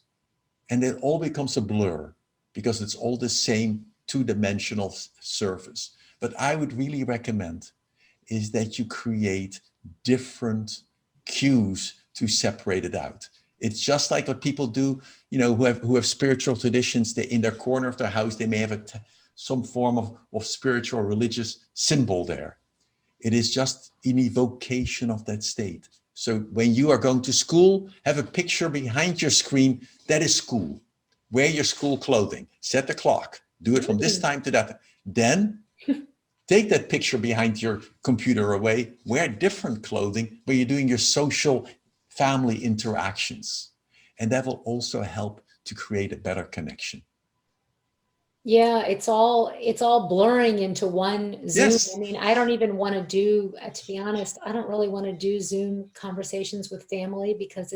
and it all becomes a blur because it's all the same two-dimensional surface. But I would really recommend is that you create different cues to separate it out. It's just like what people do, who have spiritual traditions. They, in their corner of their house, they may have some form of spiritual or religious symbol there. It is just an evocation of that state. So when you are going to school, have a picture behind your screen. That is school. Wear your school clothing. Set the clock. Do it from this time to that. Then take that picture behind your computer away. Wear different clothing where you're doing your social family interactions. And that will also help to create a better connection. Yeah, it's all blurring into one Zoom. Yes. I mean, I don't even want to do, to be honest, I don't really want to do Zoom conversations with family, because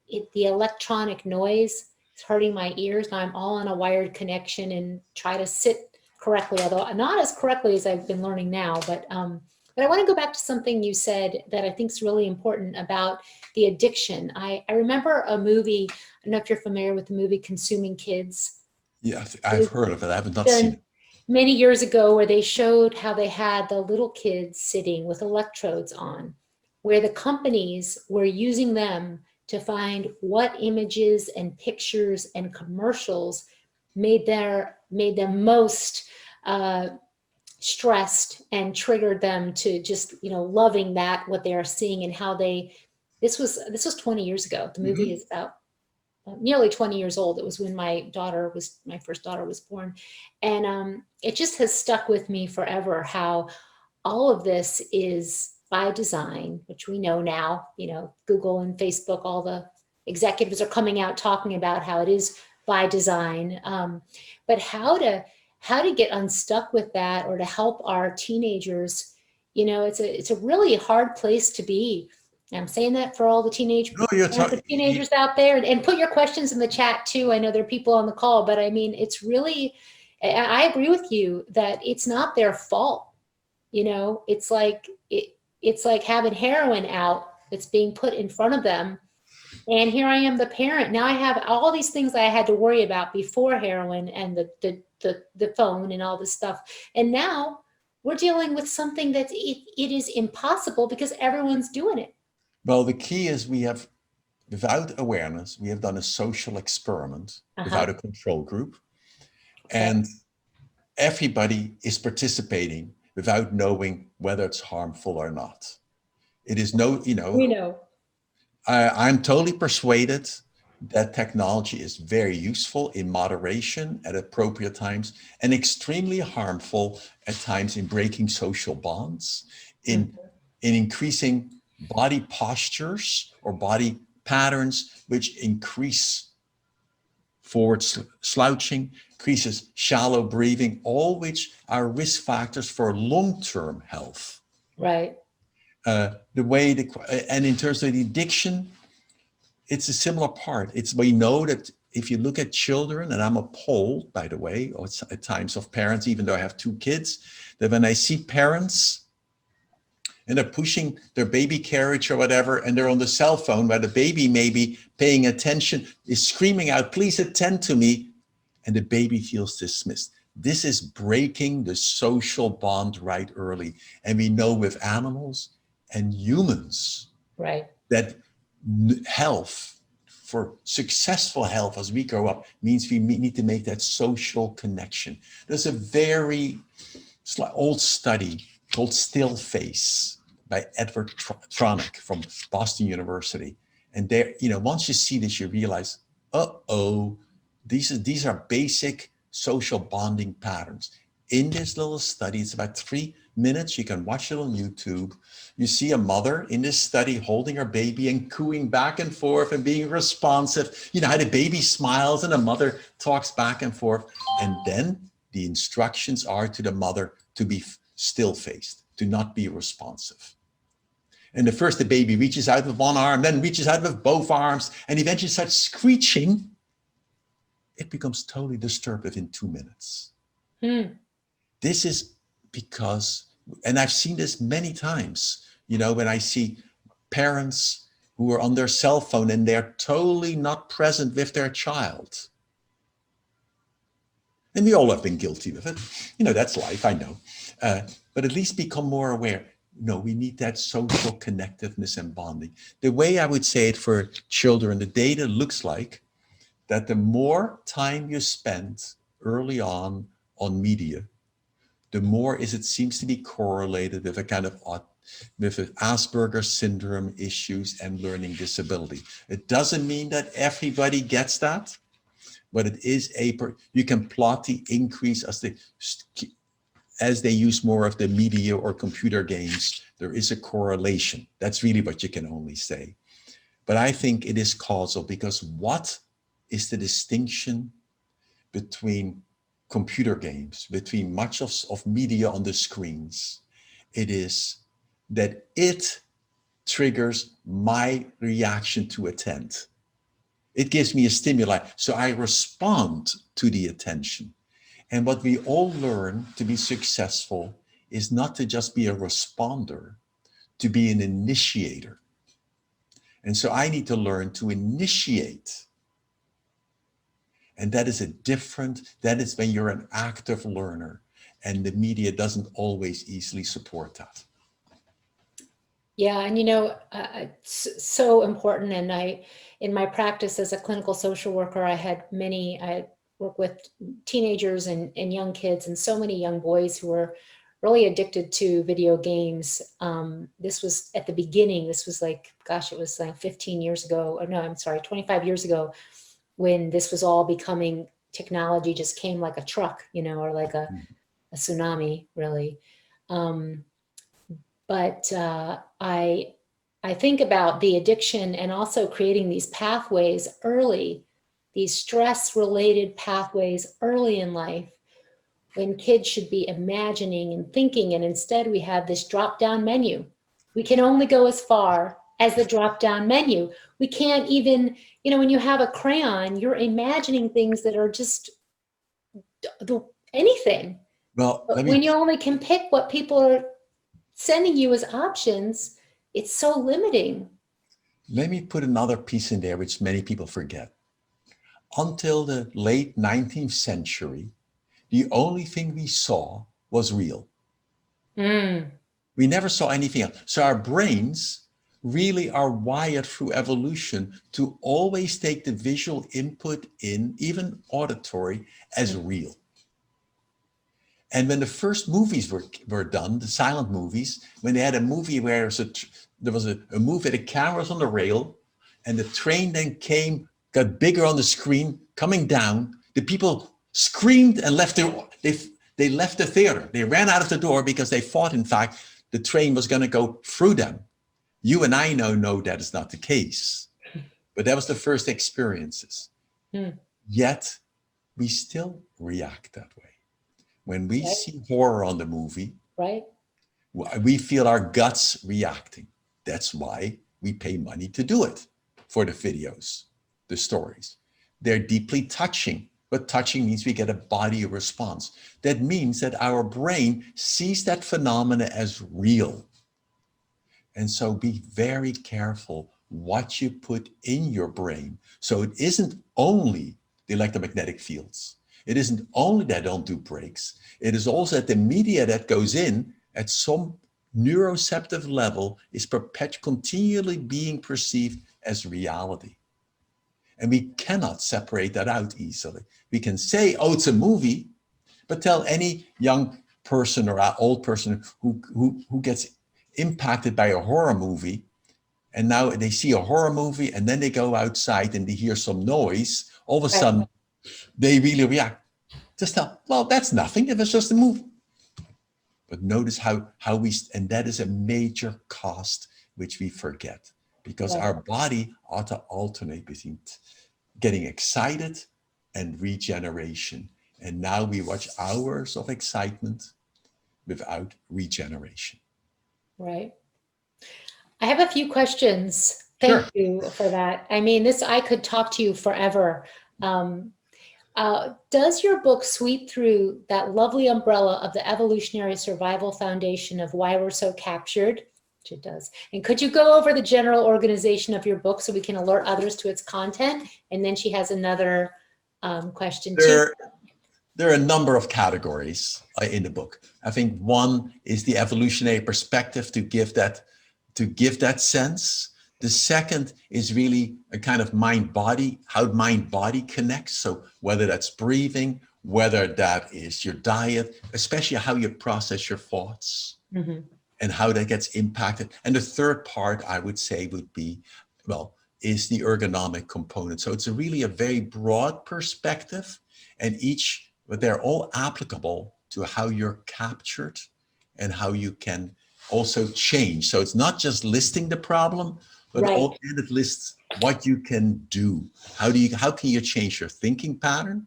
the electronic noise is hurting my ears. Now I'm all on a wired connection and try to sit correctly, although not as correctly as I've been learning now. But I want to go back to something you said that I think is really important about the addiction. I remember a movie, I don't know if you're familiar with the movie Consuming Kids. Yeah, I've heard of it. I have not seen it. Many years ago, where they showed how they had the little kids sitting with electrodes on, where the companies were using them to find what images and pictures and commercials made them most stressed and triggered them to just, loving what they are seeing, and how this was 20 years ago. The movie is about nearly 20 years old. It was when my first daughter was born. And it just has stuck with me forever, how all of this is by design, which we know now, Google and Facebook, all the executives are coming out talking about how it is by design. But how to get unstuck with that, or to help our teenagers, it's a really hard place to be. I'm saying that for all the No, you're talking. teenagers out there, and put your questions in the chat too. I know there are people on the call, but I mean, it's really, I agree with you that it's not their fault. It's like it's like having heroin out that's being put in front of them. And here I am, the parent. Now I have all these things I had to worry about before heroin and the phone and all this stuff. And now we're dealing with something that it is impossible because everyone's doing it. Well, the key is without awareness, we have done a social experiment without a control group. And everybody is participating without knowing whether it's harmful or not. It is We know. I'm totally persuaded that technology is very useful in moderation at appropriate times, and extremely harmful at times in breaking social bonds, in increasing body postures or body patterns, which increase forward slouching, increases shallow breathing, all which are risk factors for long-term health. Right. And in terms of the addiction, it's a similar part. We know that if you look at children, and I'm appalled, by the way, at times of parents, even though I have 2 kids, that when I see parents and they're pushing their baby carriage or whatever, and they're on the cell phone where the baby may be paying attention, is screaming out, please attend to me, and the baby feels dismissed. This is breaking the social bond right early. And we know with animals and humans, right, that health, for successful health as we grow up, means we need to make that social connection. There's a very old study called Still Face by Edward Tronick from Boston University. And there, once you see this, you realize, these are basic social bonding patterns. In this little study, it's about 3 minutes. You can watch it on YouTube. You see a mother in this study holding her baby and cooing back and forth and being responsive. You know how the baby smiles and the mother talks back and forth. And then the instructions are to the mother to be still-faced, to not be responsive. And the baby reaches out with one arm, then reaches out with both arms, and eventually starts screeching. It becomes totally disturbed within 2 minutes. This is because, and I've seen this many times, when I see parents who are on their cell phone and they're totally not present with their child. And we all have been guilty of it. That's life, I know. But at least become more aware. No, we need that social connectiveness and bonding. The way I would say it for children, the data looks like that the more time you spend early on media, the more it seems to be correlated with a kind of Asperger's syndrome issues and learning disability. It doesn't mean that everybody gets that, but it is you can plot the increase as they use more of the media or computer games. There is a correlation. That's really what you can only say. But I think it is causal, because what is the distinction between computer games, between much of media on the screens? It is that it triggers my reaction to attend. It gives me a stimuli, so I respond to the attention. And what we all learn to be successful is not to just be a responder, to be an initiator. And so I need to learn to initiate. And that is that is when you're an active learner, and the media doesn't always easily support that. Yeah, and it's so important. And in my practice as a clinical social worker, I work with teenagers and young kids, and so many young boys who were really addicted to video games. This was at the beginning. This was it was like 15 years ago, or no, I'm sorry, 25 years ago, when this was all becoming, technology just came like a truck, or like a tsunami, really. But I think about the addiction and also creating these pathways early these stress-related pathways early in life when kids should be imagining and thinking, and instead we have this drop-down menu. We can only go as far as the drop-down menu. We can't even, when you have a crayon, you're imagining things that are just anything. Well, But when you only can pick what people are sending you as options, it's so limiting. let me put another piece in there, which many people forget. Until the late 19th century, the only thing we saw was real. We never saw anything else. So our brains really are wired through evolution to always take the visual input in, even auditory, as real. And when the first movies were done, the silent movies, when they had a movie where there was a movie, the camera was on the rail, and the train then got bigger on the screen, coming down, the people screamed and they left the theater. They ran out of the door because they thought, in fact, the train was going to go through them. You and I know that is not the case. But that was the first experiences. Yet, we still react that way. When we see horror on the movie, we feel our guts reacting. That's why we pay money to do it, for the videos, the stories. They're deeply touching, but touching means we get a body response. That means that our brain sees that phenomena as real. And so be very careful what you put in your brain. So it isn't only the electromagnetic fields. It isn't only that don't do breaks. It is also that the media that goes in at some neuroceptive level is continually being perceived as reality. And we cannot separate that out easily. We can say, oh, it's a movie, but tell any young person or old person who gets impacted by a horror movie, and now they see a horror movie and then they go outside and they hear some noise, all of a sudden they really react. Just tell, well, that's nothing, if it's just a movie. But notice how and that is a major cost which we forget, because our body ought to alternate between getting excited and regeneration. And now we watch hours of excitement without regeneration. Right. I have a few questions. Thank you for that. I mean, I could talk to you forever. Does your book sweep through that lovely umbrella of the evolutionary survival foundation of why we're so captured? Which it does. And could you go over the general organization of your book so we can alert others to its content? And then she has another question too. There are a number of categories in the book. I think one is the evolutionary perspective to give that sense. The second is really a kind of mind-body, how mind-body connects. So whether that's breathing, whether that is your diet, especially how you process your thoughts and how that gets impacted. And the third part, I would say, would be, is the ergonomic component. So it's really a very broad perspective, and but they're all applicable to how you're captured and how you can also change. So it's not just listing the problem, but also it lists what you can do. How can you change your thinking pattern?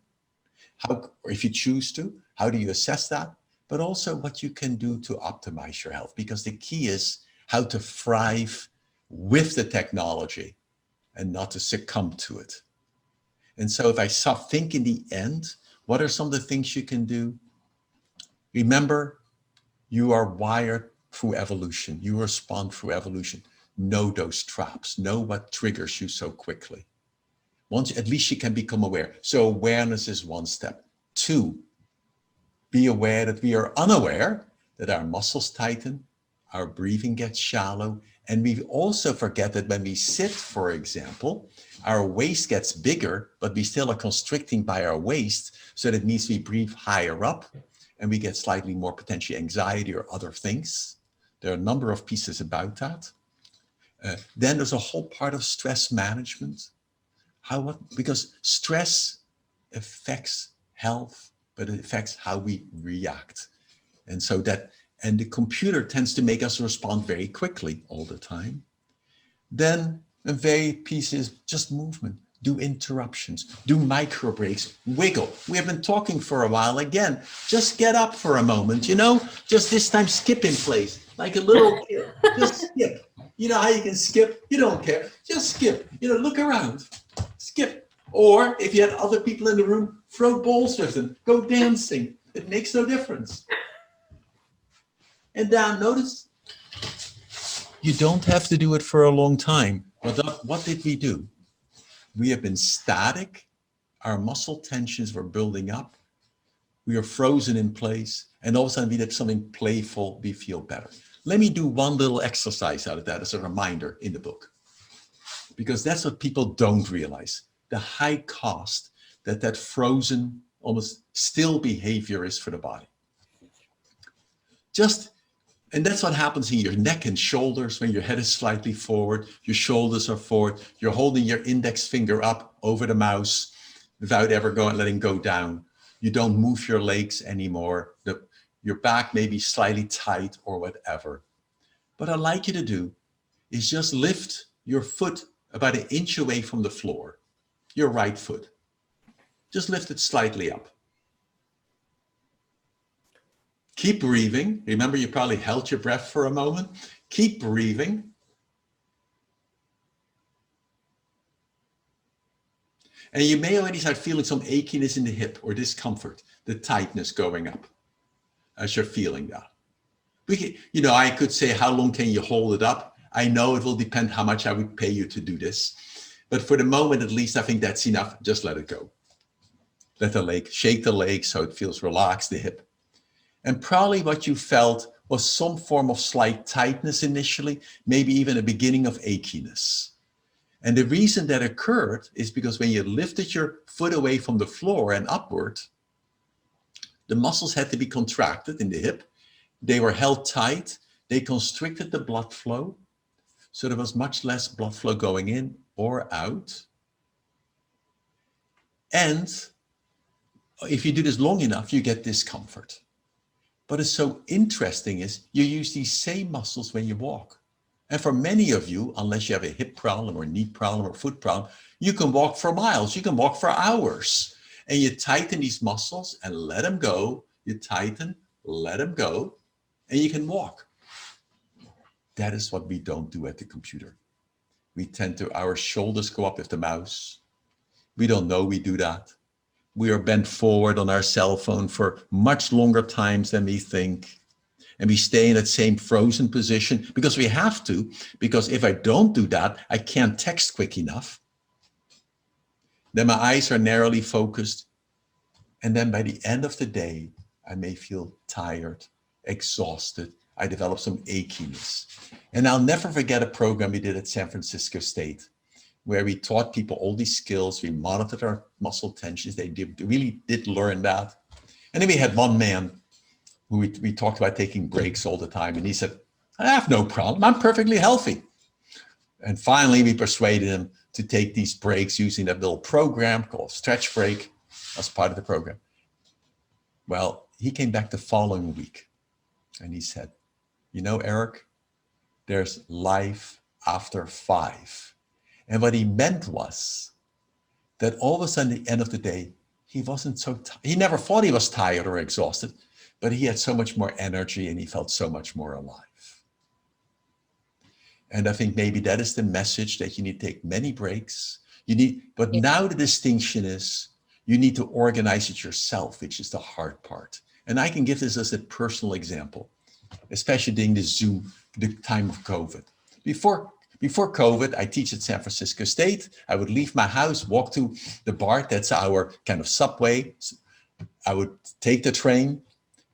Or if you choose to, how do you assess that? But also what you can do to optimize your health, because the key is how to thrive with the technology and not to succumb to it. And so if I think in the end, what are some of the things you can do? Remember, you are wired through evolution. You respond through evolution. Know those traps. Know what triggers you so quickly. Once, at least you can become aware. So awareness is one step. 2, be aware that we are unaware, that our muscles tighten, our breathing gets shallow, and we also forget that when we sit, for example, our waist gets bigger, but we still are constricting by our waist. So that means we breathe higher up and we get slightly more potentially anxiety or other things. There are a number of pieces about that. Then there's a whole part of stress management. Because stress affects health, but it affects how we react. And the computer tends to make us respond very quickly all the time. Then a very piece is just movement. do interruptions, do micro breaks, wiggle. We have been talking for a while again. Just get up for a moment, just this time skip in place, like a little kid. Just skip. You know how you can skip? You don't care. Just skip. Look around. Skip. Or if you had other people in the room, throw balls with them. Go dancing. It makes no difference. And now notice, you don't have to do it for a long time. But what did we do? We have been static. Our muscle tensions were building up. We are frozen in place. And all of a sudden we did something playful. We feel better. Let me do one little exercise out of that as a reminder in the book. Because that's what people don't realize. The high cost that frozen, almost still behavior is for the body. And that's what happens in your neck and shoulders when your head is slightly forward, your shoulders are forward, you're holding your index finger up over the mouse without ever letting go down. You don't move your legs anymore. Your back may be slightly tight or whatever. What I'd like you to do is just lift your foot about 1 inch away from the floor, your right foot. Just lift it slightly up. Keep breathing. Remember, you probably held your breath for a moment. Keep breathing. And you may already start feeling some achiness in the hip or discomfort, the tightness going up as you're feeling that. I could say, how long can you hold it up? I know it will depend how much I would pay you to do this. But for the moment, at least, I think that's enough. Just let it go. Shake the leg so it feels relaxed, the hip. And probably what you felt was some form of slight tightness initially, maybe even a beginning of achiness. And the reason that occurred is because when you lifted your foot away from the floor and upward, the muscles had to be contracted in the hip. They were held tight. They constricted the blood flow. So there was much less blood flow going in or out. And if you do this long enough, you get discomfort. But it's so interesting is you use these same muscles when you walk. And for many of you, unless you have a hip problem or knee problem or foot problem, you can walk for miles, you can walk for hours. And you tighten these muscles and let them go. You tighten, let them go, and you can walk. That is what we don't do at the computer. Our shoulders go up with the mouse. We don't know we do that. We are bent forward on our cell phone for much longer times than we think. And we stay in that same frozen position because we have to, because if I don't do that, I can't text quick enough. Then my eyes are narrowly focused. And then by the end of the day, I may feel tired, exhausted. I develop some achiness. And I'll never forget a program we did at San Francisco State, where we taught people all these skills. We monitored our muscle tensions. They really did learn that. And then we had one man who we talked about taking breaks all the time. And he said, I have no problem. I'm perfectly healthy. And finally, we persuaded him to take these breaks using that little program called Stretch Break as part of the program. Well, he came back the following week and he said, Erik, there's life after 5. And what he meant was that all of a sudden, at the end of the day, he wasn't so tired. He never thought he was tired or exhausted, but he had so much more energy and he felt so much more alive. And I think maybe that is the message, that you need to take many breaks. But now the distinction is you need to organize it yourself, which is the hard part. And I can give this as a personal example, especially during the time of COVID. Before COVID, I teach at San Francisco State. I would leave my house, walk to the BART, that's our kind of subway. I would take the train.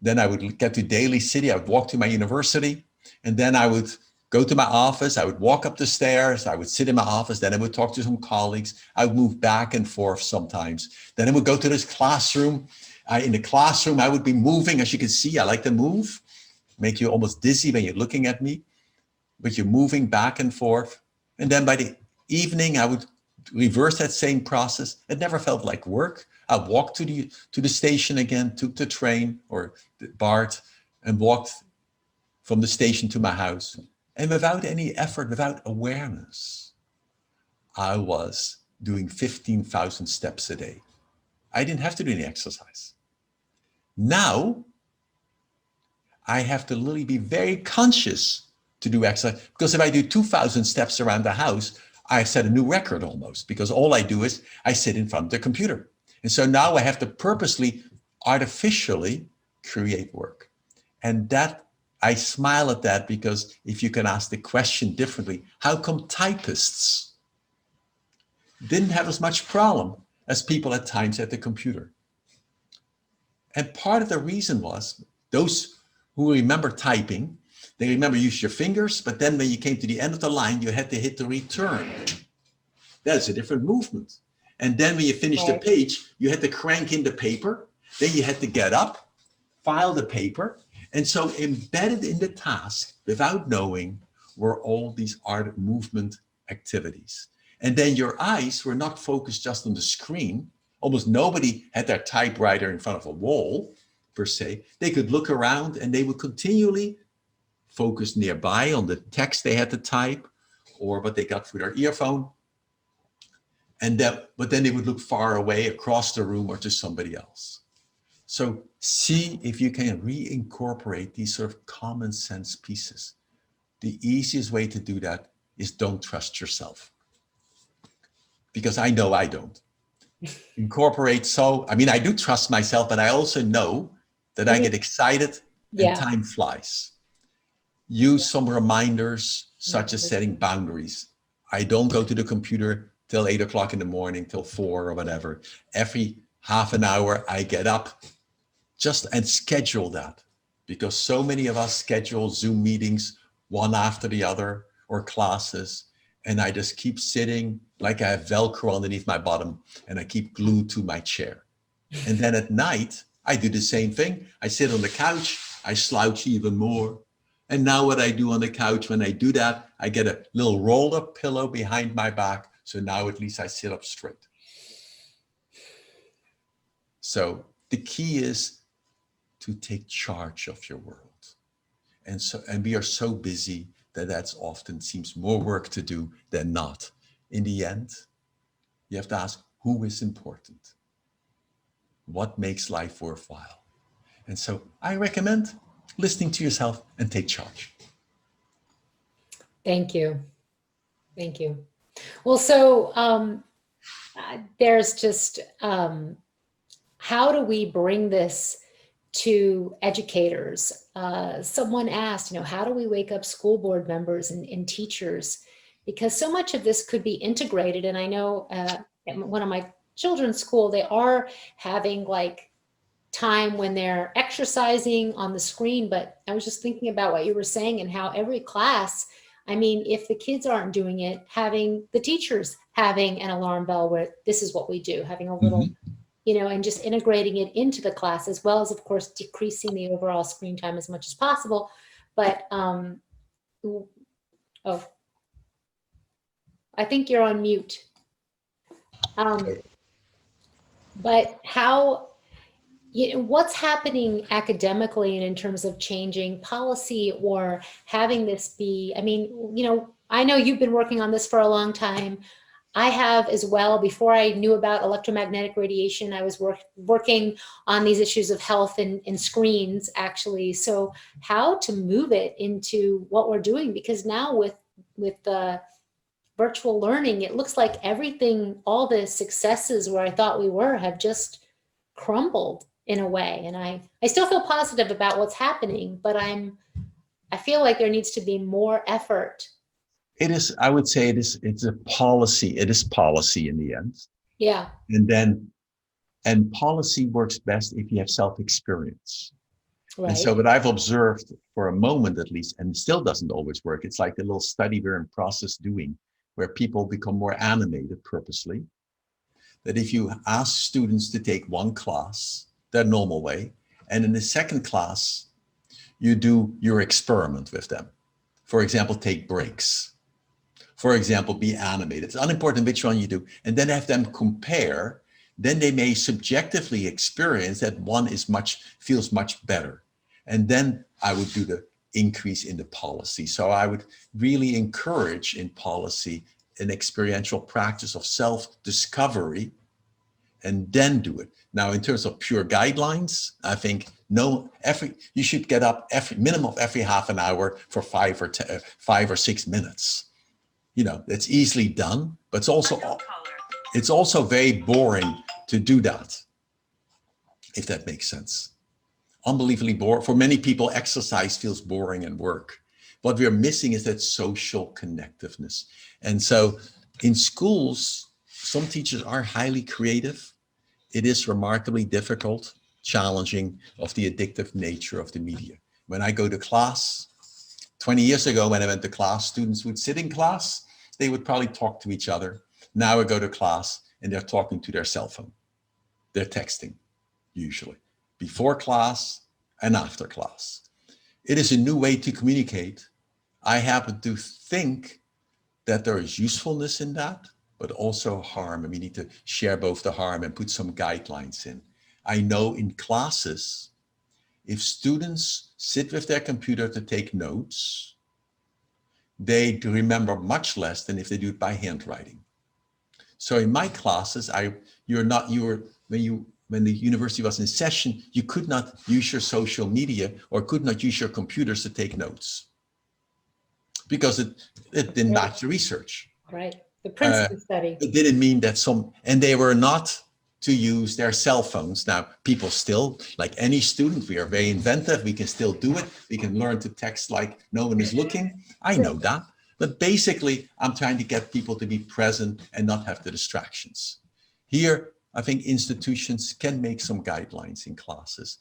Then I would get to Daly City. I would walk to my university. And then I would go to my office. I would walk up the stairs. I would sit in my office. Then I would talk to some colleagues. I would move back and forth sometimes. Then I would go to this classroom. In the classroom, I would be moving. As you can see, I like to move. Make you almost dizzy when you're looking at me. But you're moving back and forth. And then by the evening, I would reverse that same process. It never felt like work. I walked to the station again, took the train or the BART, and walked from the station to my house. And without any effort, without awareness, I was doing 15,000 steps a day. I didn't have to do any exercise. Now, I have to literally be very conscious to do exercise, because if I do 2,000 steps around the house, I set a new record almost, because all I do is I sit in front of the computer. And so now I have to purposely, artificially create work. And that, I smile at that, because if you can ask the question differently, how come typists didn't have as much problem as people at times at the computer? And part of the reason was, those who remember typing, they remember use your fingers, but then when you came to the end of the line, you had to hit the return. That's a different movement. And then when you finished the page, you had to crank in the paper, then you had to get up, file the paper. And so embedded in the task, without knowing, were all these art movement activities. And then your eyes were not focused just on the screen. Almost nobody had their typewriter in front of a wall, per se. They could look around and they would continually focus nearby on the text they had to type or what they got through their earphone. And but then they would look far away across the room or to somebody else. So see if you can reincorporate these sort of common sense pieces. The easiest way to do that is don't trust yourself. Because I know I don't. Incorporate, I do trust myself, but I also know that I get excited and time flies. Use some reminders, such as setting boundaries. I don't go to the computer till 8 o'clock in the morning, till 4 or whatever. Every half an hour I get up and schedule that, because so many of us schedule Zoom meetings one after the other or classes. And I just keep sitting like I have Velcro underneath my bottom and I keep glued to my chair. And then at night, I do the same thing. I sit on the couch, I slouch even more. And now what I do on the couch, when I do that, I get a little rolled up pillow behind my back. So now at least I sit up straight. So the key is to take charge of your world. And we are so busy that often seems more work to do than not. In the end, you have to ask, who is important? What makes life worthwhile? And so I recommend listening to yourself and take charge. Thank you. Thank you. Well, so there's just, how do we bring this to educators? Someone asked, how do we wake up school board members and teachers? Because so much of this could be integrated. And I know at one of my children's school, they are having like time when they're exercising on the screen. But I was just thinking about what you were saying and how every class, if the kids aren't doing it, having the teachers having an alarm bell where this is what we do, having a little, and just integrating it into the class, as well as, of course, decreasing the overall screen time as much as possible. But, I think you're on mute. But how, what's happening academically and in terms of changing policy or having this be, I know you've been working on this for a long time. I have as well. Before I knew about electromagnetic radiation, I was working on these issues of health in screens, actually. So how to move it into what we're doing, because now with the virtual learning, it looks like everything, all the successes where I thought we were have just crumbled in a way. And I still feel positive about what's happening, but I feel like there needs to be more effort. It is, I would say it's a policy. It is policy in the end. Yeah. And policy works best if you have self-experience. Right. And so what I've observed for a moment, at least, and still doesn't always work, it's like the little study we're in process doing, where people become more animated purposely. That if you ask students to take one class, their normal way, and in the second class, you do your experiment with them. For example, take breaks. For example, be animated. It's unimportant which one you do. And then have them compare. Then they may subjectively experience that one feels much better. And then I would do the increase in the policy. So I would really encourage in policy an experiential practice of self-discovery and then do it. Now, in terms of pure guidelines, I think you should get up minimum of every half an hour for 5 or 6 minutes. That's easily done, but it's also very boring to do that, if that makes sense. Unbelievably boring. For many people, exercise feels boring and work. What we're missing is that social connectiveness. And so in schools, some teachers are highly creative. It is remarkably difficult, challenging of the addictive nature of the media. When I go to class, 20 years ago, when I went to class, students would sit in class, they would probably talk to each other. Now I go to class and they're talking to their cell phone. They're texting, usually, before class and after class. It is a new way to communicate. I happen to think that there is usefulness in that, but also harm, and we need to share both the harm and put some guidelines in. I know in classes, if students sit with their computer to take notes, they remember much less than if they do it by handwriting. So in my classes, when the university was in session, you could not use your social media or could not use your computers to take notes because it didn't match the research. Right. The Princeton study. It didn't mean that and they were not to use their cell phones. Now, people still, like any student, we are very inventive. We can still do it. We can learn to text like no one is looking. I know that. But basically, I'm trying to get people to be present and not have the distractions. Here, I think institutions can make some guidelines in classes,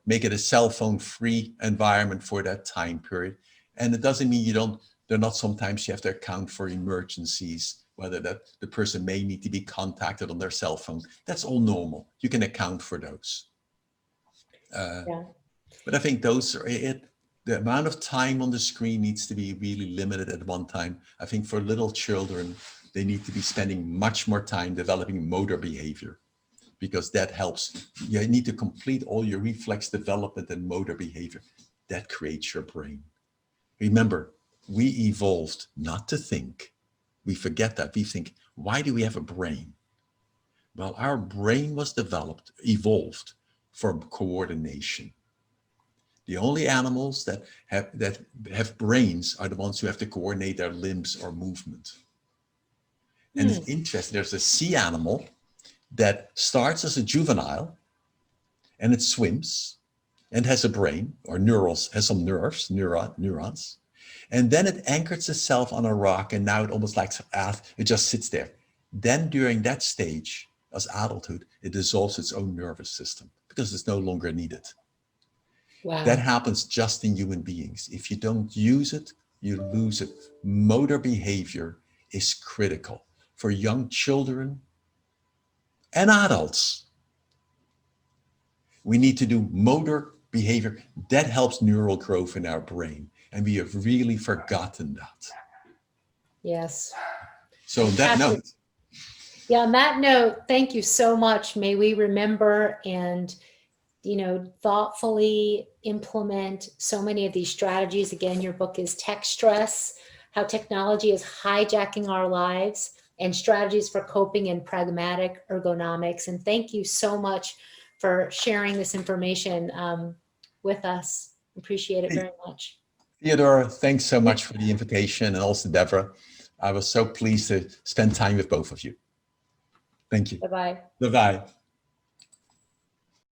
make it a cell phone free environment for that time period. And it doesn't mean sometimes you have to account for emergencies, whether that the person may need to be contacted on their cell phone. That's all normal. You can account for those. But I think those are it. The amount of time on the screen needs to be really limited at one time. I think for little children, they need to be spending much more time developing motor behavior because that helps. You need to complete all your reflex development and motor behavior. That creates your brain. Remember, we evolved not to think. We forget that. We think, why do we have a brain? Well, our brain was evolved for coordination. The only animals that have brains are the ones who have to coordinate their limbs or movement. And it's interesting, there's a sea animal that starts as a juvenile and it swims and has a brain or has some neurons. And then it anchors itself on a rock and now it almost like it just sits there. Then during that stage, as adulthood, it dissolves its own nervous system because it's no longer needed. Wow. That happens just in human beings. If you don't use it, you lose it. Motor behavior is critical for young children and adults. We need to do motor behavior. That helps neural growth in our brain. And we have really forgotten that. Yes. So on that note. Yeah, on that note, thank you so much. May we remember and thoughtfully implement so many of these strategies. Again, your book is Tech Stress, How Technology is Hijacking Our Lives and Strategies for Coping in Pragmatic Ergonomics. And thank you so much for sharing this information with us. Appreciate it very much. Theodore, thanks so much for the invitation, and also Deborah. I was so pleased to spend time with both of you. Thank you. Bye-bye. Bye-bye.